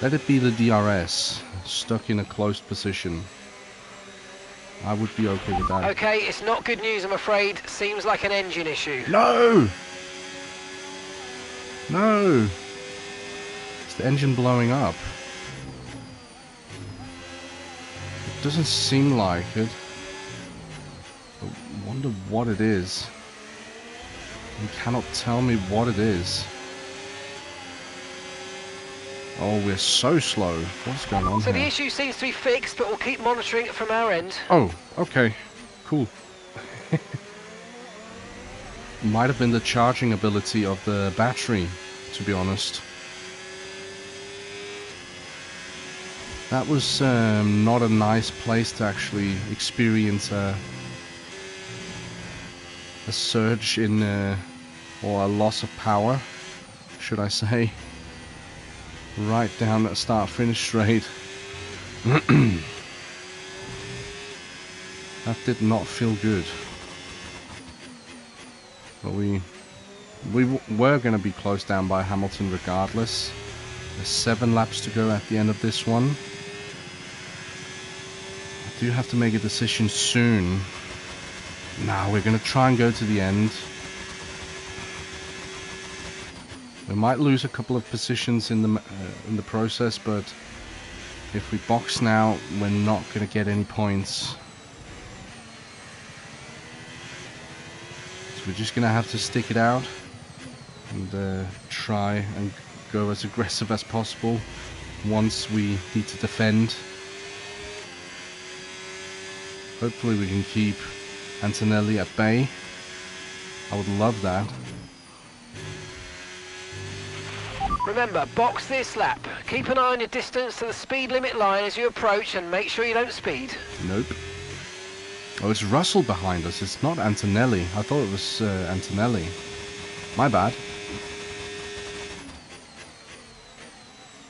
Let it be the DRS, stuck in a closed position. I would be okay with that. Okay, it's not good news, I'm afraid. Seems like an engine issue. No! No! It's the engine blowing up. It doesn't seem like it. I wonder what it is. You cannot tell me what it is. Oh, we're so slow. What's going on So here? the issue seems to be fixed, but we'll keep monitoring it from our end. Oh, okay. Cool. Might have been the charging ability of the battery, to be honest. That was not a nice place to actually experience a surge in, or a loss of power, should I say. Right down that start-finish straight. That did not feel good. But we were going to be close down by Hamilton regardless. There's 7 laps to go at the end of this one. I do have to make a decision soon. Now we're going to try and go to the end. We might lose a couple of positions in the process, but if we box now, we're not going to get any points. So we're just going to have to stick it out and try and go as aggressive as possible once we need to defend. Hopefully we can keep Antonelli at bay. I would love that. Remember, box this lap. Keep an eye on your distance to the speed limit line as you approach and make sure you don't speed. Nope. Oh, it's Russell behind us. It's not Antonelli. I thought it was Antonelli. My bad.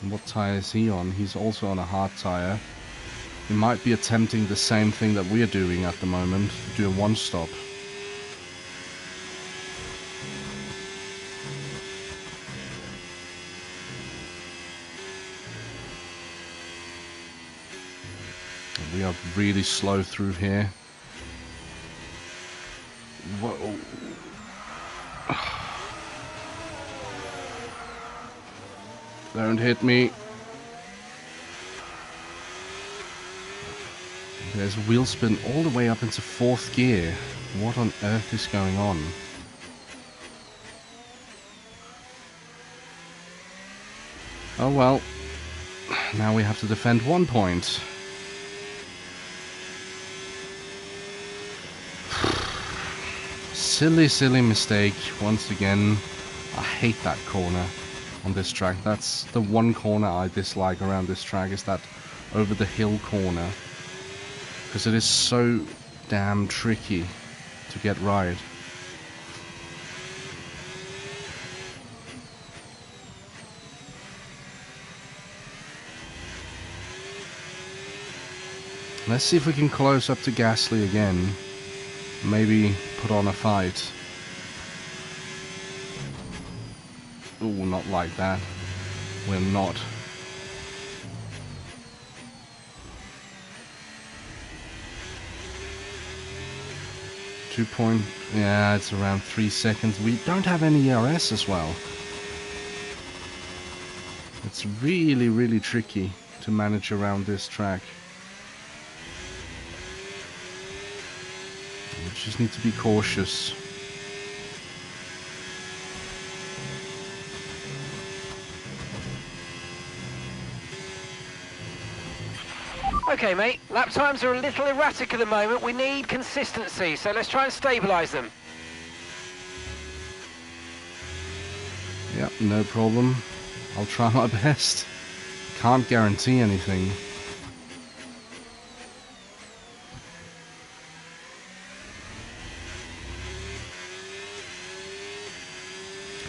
And what tyre is he on? He's also on a hard tyre. He might be attempting the same thing that we are doing at the moment, to do a one-stop. We are really slow through here. Whoa. Don't hit me. There's a wheel spin all the way up into 4th gear. What on earth is going on? Oh well. Now we have to defend 1 point. silly mistake once again. I hate that corner on this track. That's the one corner I dislike around this track, is that over the hill corner, because it is so damn tricky to get right. Let's see if we can close up to Gasly again. Maybe put on a fight. Ooh, not like that. We're not. Yeah, it's around 3 seconds. We don't have any ERS as well. It's really tricky to manage around this track. We just need to be cautious. Okay, mate, lap times are a little erratic at the moment. We need consistency, so let's try and stabilise them. Yep, no problem. I'll try my best. Can't guarantee anything.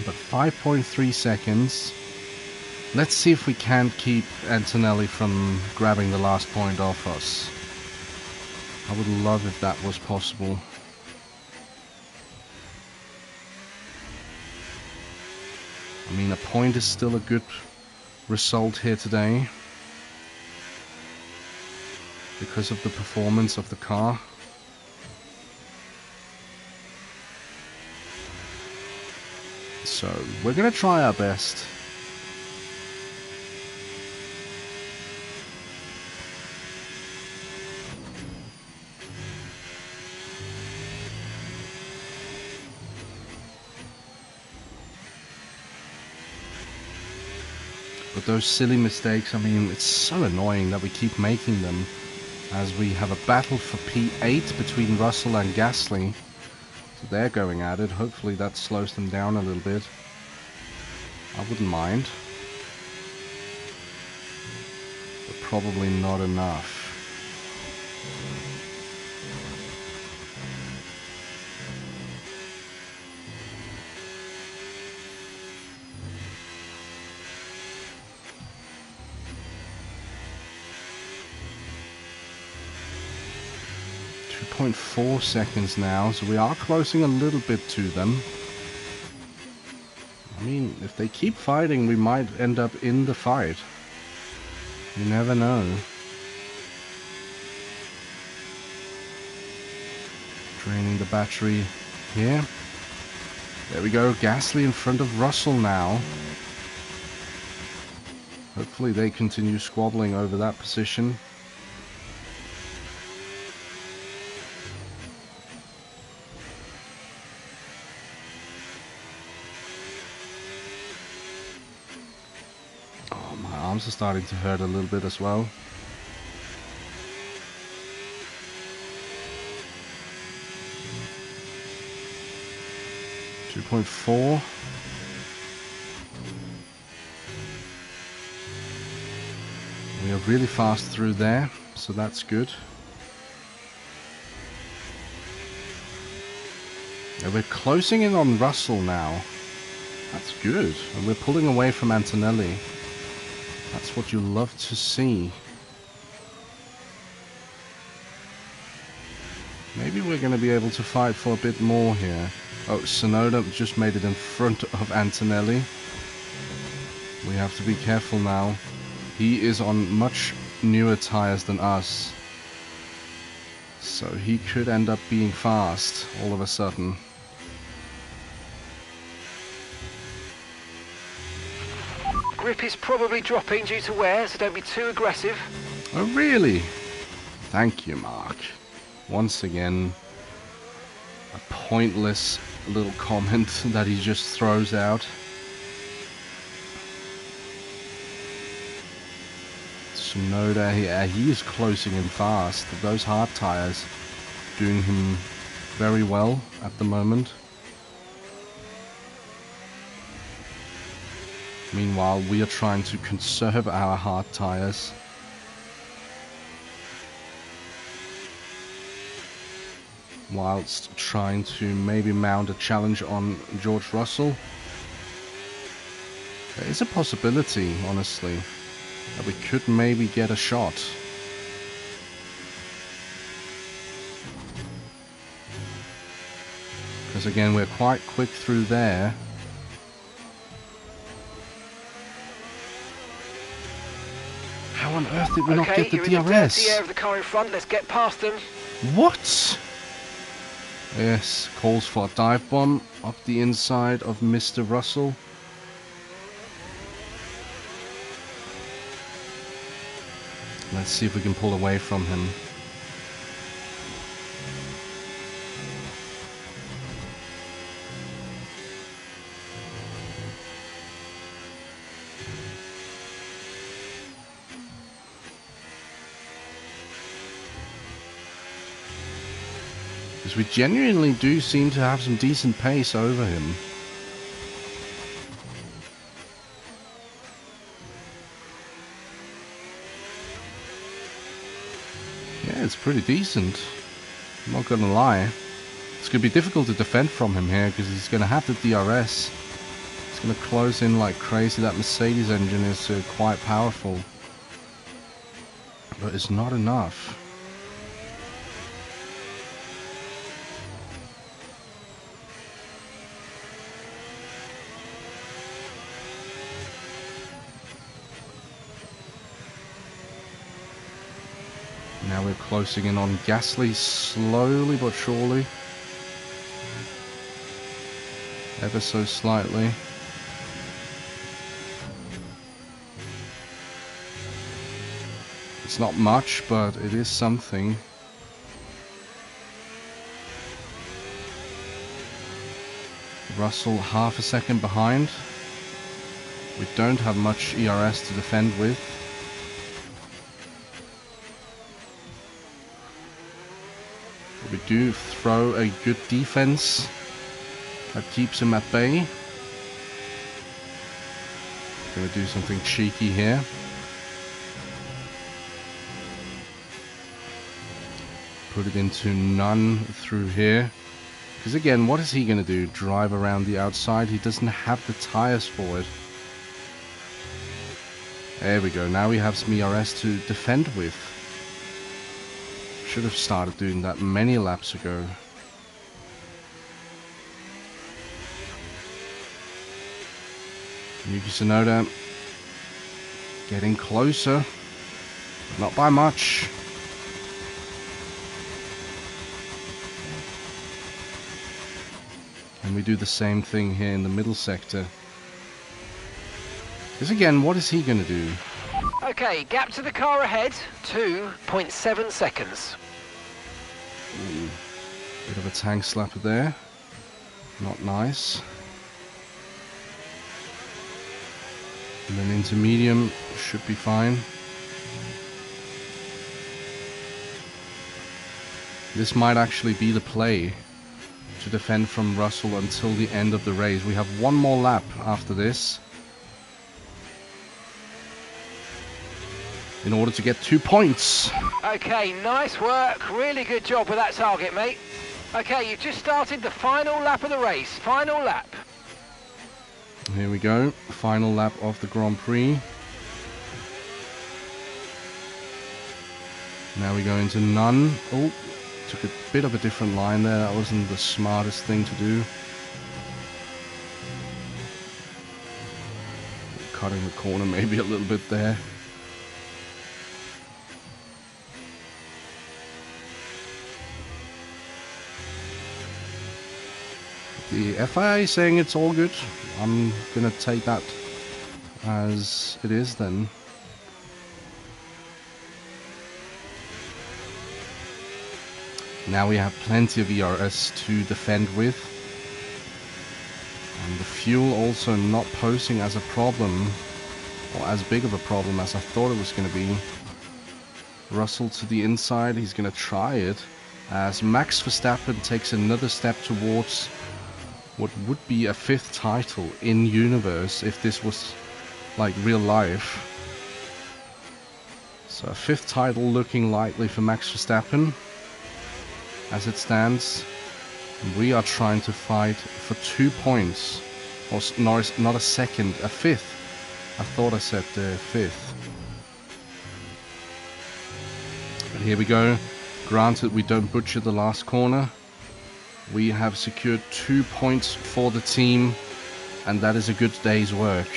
But 5.3 seconds. Let's see if we can't keep Antonelli from grabbing the last point off us. I would love if that was possible. I mean, a point is still a good result here today because of the performance of the car. So, we're gonna try our best. But those silly mistakes, I mean, it's so annoying that we keep making them, as we have a battle for P8 between Russell and Gasly. So they're going at it. Hopefully that slows them down a little bit. I wouldn't mind. But probably not enough. .4 seconds now, so we are closing a little bit to them. I mean, if they keep fighting, we might end up in the fight. You never know. Draining the battery here. There we go, Gasly in front of Russell now. Hopefully they continue squabbling over that position. Arms are starting to hurt a little bit as well. .4. We are really fast through there, so that's good. And we're closing in on Russell now. That's good. And we're pulling away from Antonelli. That's what you love to see. Maybe we're going to be able to fight for a bit more here. Oh, Tsunoda just made it in front of Antonelli. We have to be careful now. He is on much newer tires than us. So he could end up being fast all of a sudden. Grip is probably dropping due to wear, so don't be too aggressive. Oh, really? Thank you, Mark. Once again, a pointless little comment that he just throws out. Tsunoda, yeah, he is closing in fast. Those hard tires doing him very well at the moment. Meanwhile, we are trying to conserve our hard tires. Whilst trying to maybe mount a challenge on George Russell. There is a possibility, honestly, that we could maybe get a shot. Because again, we're quite quick through there. How on earth did we not get the DRS? Okay, you're in the dirty air of the car in front. Let's get past them. What? Yes, calls for a dive bomb up the inside of Mr. Russell. Let's see if we can pull away from him. Because we genuinely do seem to have some decent pace over him. Yeah, it's pretty decent. I'm not gonna lie. It's gonna be difficult to defend from him here because he's gonna have the DRS. It's gonna close in like crazy. That Mercedes engine is quite powerful. But it's not enough. Now we're closing in on Gasly slowly but surely. Ever so slightly. It's not much, but it is something. Russell half a second behind. We don't have much ERS to defend with. We do throw a good defense that keeps him at bay. Gonna do something cheeky here. Put it into none through here. Because again, what is he gonna do? Drive around the outside? He doesn't have the tires for it. There we go. Now we have some ERS to defend with. Should have started doing that many laps ago. Yuki Tsunoda getting closer, not by much. And we do the same thing here in the middle sector. Because again, what is he going to do? Okay, gap to the car ahead, 2.7 seconds. Ooh, bit of a tank slapper there. Not nice. And then into medium should be fine. This might actually be the play to defend from Russell until the end of the race. We have one more lap after this in order to get 2 points. Okay, nice work. Really good job with that target, mate. Okay, you've just started the final lap of the race. Final lap. Here we go. Final lap of the Grand Prix. Now we go into none. Oh, took a bit of a different line there. That wasn't the smartest thing to do. Cutting the corner maybe a little bit there. The FIA saying it's all good. I'm gonna take that as it is then. Now we have plenty of ERS to defend with. And the fuel also not posing as a problem, or as big of a problem as I thought it was going to be. Russell to the inside, he's going to try it. as Max Verstappen takes another step towards what would be a 5th title in universe if this was like real life. So a 5th title looking likely for Max Verstappen as it stands. We are trying to fight for 2 points, or not a second, a 5th. I thought I said 5th. But here we go. Granted, we don't butcher the last corner. We have secured 2 points for the team, and that is a good day's work.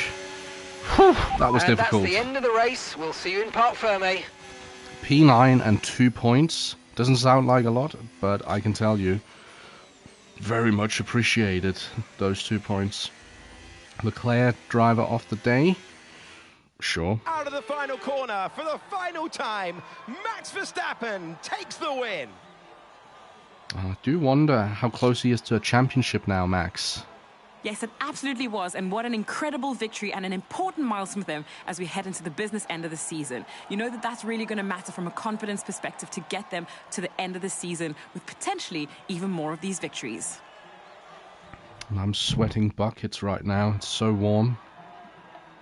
Whew, that was difficult. That's the end of the race. We'll see you in Parc Fermé. P9 and 2 points. Doesn't sound like a lot, but I can tell you, very much appreciated those 2 points. Leclerc, driver of the day. Sure. Out of the final corner for the final time, Max Verstappen takes the win. I do wonder how close he is to a championship now, Max. Yes, it absolutely was, and what an incredible victory and an important milestone for them as we head into the business end of the season. You know that that's really going to matter from a confidence perspective to get them to the end of the season with potentially even more of these victories. And I'm sweating buckets right now. It's so warm.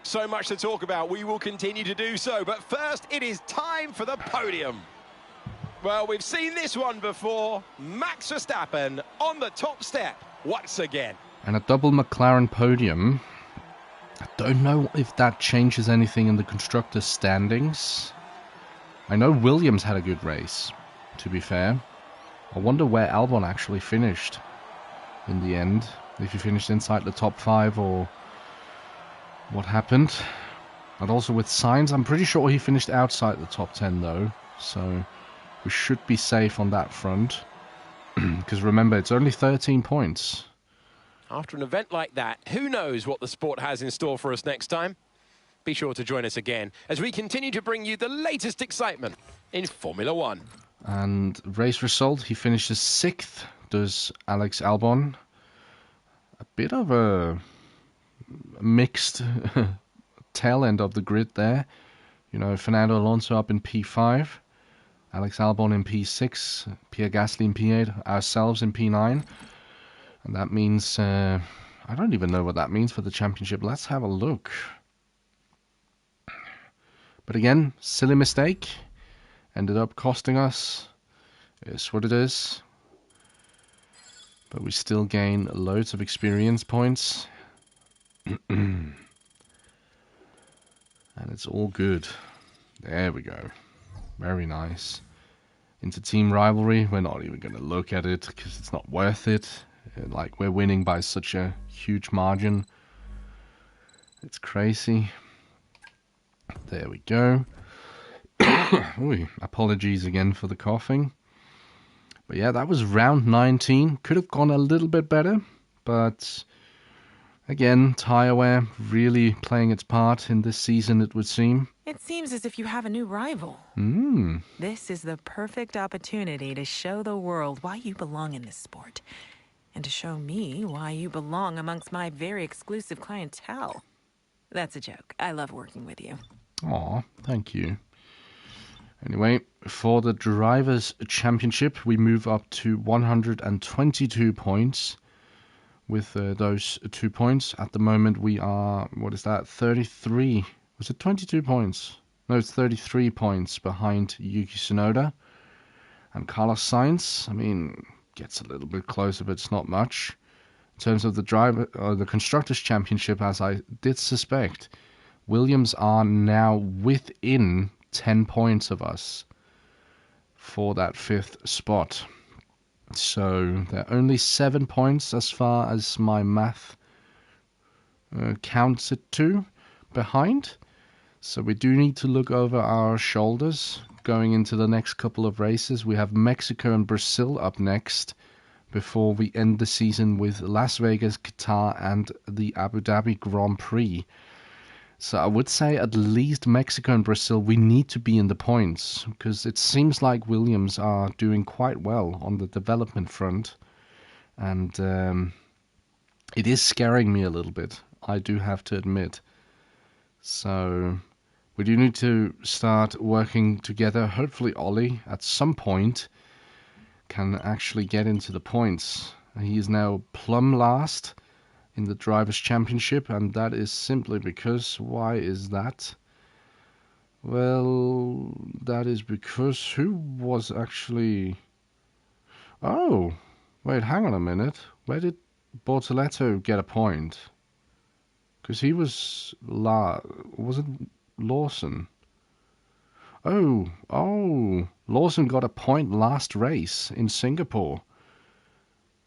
So much to talk about. We will continue to do so, but first it is time for the podium. Well, we've seen this one before. Max Verstappen on the top step once again. And a double McLaren podium. I don't know if that changes anything in the constructors' standings. I know Williams had a good race, to be fair. I wonder where Albon actually finished in the end. If he finished inside the top 5 or what happened. And also with Sainz, I'm pretty sure he finished outside the top 10 though. So we should be safe on that front. Because remember, it's only 13 points. After an event like that, who knows what the sport has in store for us next time? Be sure to join us again as we continue to bring you the latest excitement in Formula One. And race result, he finishes 6th, does Alex Albon. A bit of a mixed tail end of the grid there. You know, Fernando Alonso up in P5, Alex Albon in P6, Pierre Gasly in P8, ourselves in P9. And that means, I don't even know what that means for the championship. Let's have a look. But again, silly mistake. Ended up costing us. It's what it is. But we still gain loads of experience points. And it's all good. There we go. Very nice. Into team rivalry, we're not even going to look at it because it's not worth it. Like, we're winning by such a huge margin. It's crazy. There we go. Ooh, apologies again for the coughing. But yeah, that was round 19. Could have gone a little bit better. But again, tyre wear really playing its part in this season, it would seem. It seems as if you have a new rival. This is the perfect opportunity to show the world why you belong in this sport. And to show me why you belong amongst my very exclusive clientele. That's a joke. I love working with you. Aw, thank you. Anyway, for the Drivers' Championship, we move up to 122 points. With those 2 points, at the moment we are, 33? Was it 22 points? No, it's 33 points behind Yuki Tsunoda. And Carlos Sainz, I mean, gets a little bit closer, but it's not much. In terms of the Constructors' Championship, as I did suspect, Williams are now within 10 points of us for that 5th spot. So they're only 7 points as far as my math counts it to behind. So we do need to look over our shoulders going into the next couple of races. We have Mexico and Brazil up next before we end the season with Las Vegas, Qatar and the Abu Dhabi Grand Prix. So I would say at least Mexico and Brazil, we need to be in the points because it seems like Williams are doing quite well on the development front. And it is scaring me a little bit, I do have to admit. So we do need to start working together. Hopefully Ollie at some point can actually get into the points. He is now plumb last in the Drivers' Championship, and that is simply because, why is that? Well, that is because who was actually... Oh, wait, hang on a minute. Where did Bortoleto get a point? Because he was... Was it Lawson? Oh, Lawson got a point last race in Singapore.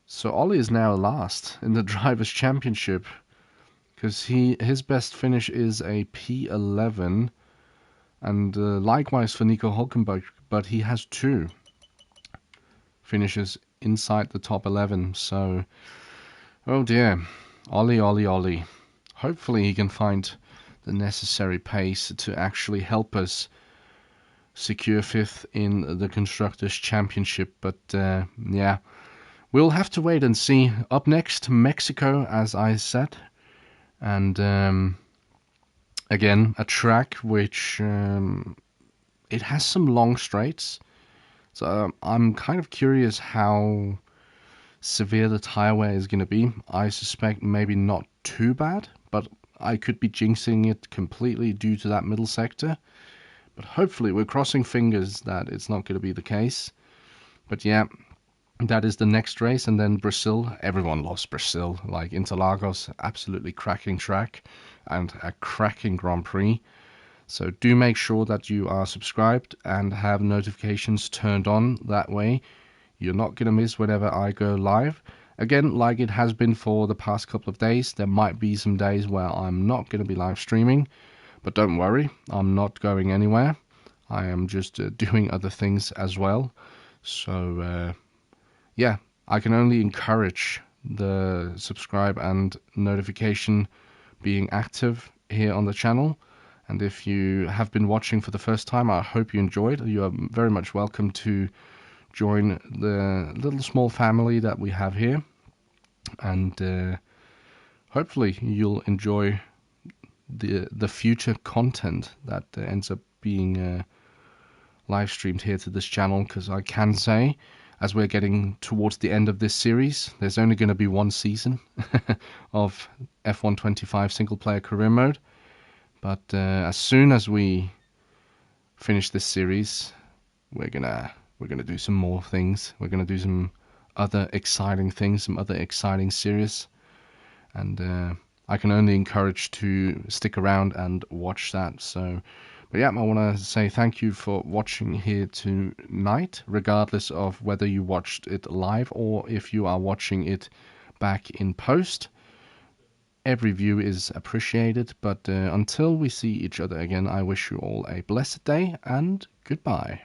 So Ollie is now last in the Drivers' Championship. Because his best finish is a P11. And likewise for Nico Hulkenberg, but he has 2 finishes inside the top 11. So, oh dear, Ollie. Hopefully he can find the necessary pace to actually help us secure 5th in the Constructors' Championship. But yeah, we'll have to wait and see. Up next, Mexico, as I said. And again, a track which it has some long straights. So I'm kind of curious how severe the tire wear is going to be. I suspect maybe not too bad, but I could be jinxing it completely due to that middle sector. But hopefully we're crossing fingers that it's not going to be the case. But yeah, that is the next race. And then Brazil. Everyone loves Brazil. Like Interlagos, absolutely cracking track and a cracking Grand Prix. So do make sure that you are subscribed and have notifications turned on. That way you're not going to miss whenever I go live. Again, like it has been for the past couple of days, there might be some days where I'm not going to be live streaming. But don't worry, I'm not going anywhere. I am just doing other things as well. So, yeah, I can only encourage the subscribe and notification being active here on the channel. And if you have been watching for the first time, I hope you enjoyed. You are very much welcome to join the little small family that we have here. And hopefully you'll enjoy the future content that ends up being live streamed here to this channel, because I can say, as we're getting towards the end of this series, there's only going to be 1 season of F1 25 single player career mode. But as soon as we finish this series, we're gonna do some more things. We're gonna do some other exciting things, some other exciting series, and I can only encourage to stick around and watch that. So, but yeah, I want to say thank you for watching here tonight, regardless of whether you watched it live or if you are watching it back in post. Every view is appreciated, but until we see each other again, I wish you all a blessed day and goodbye.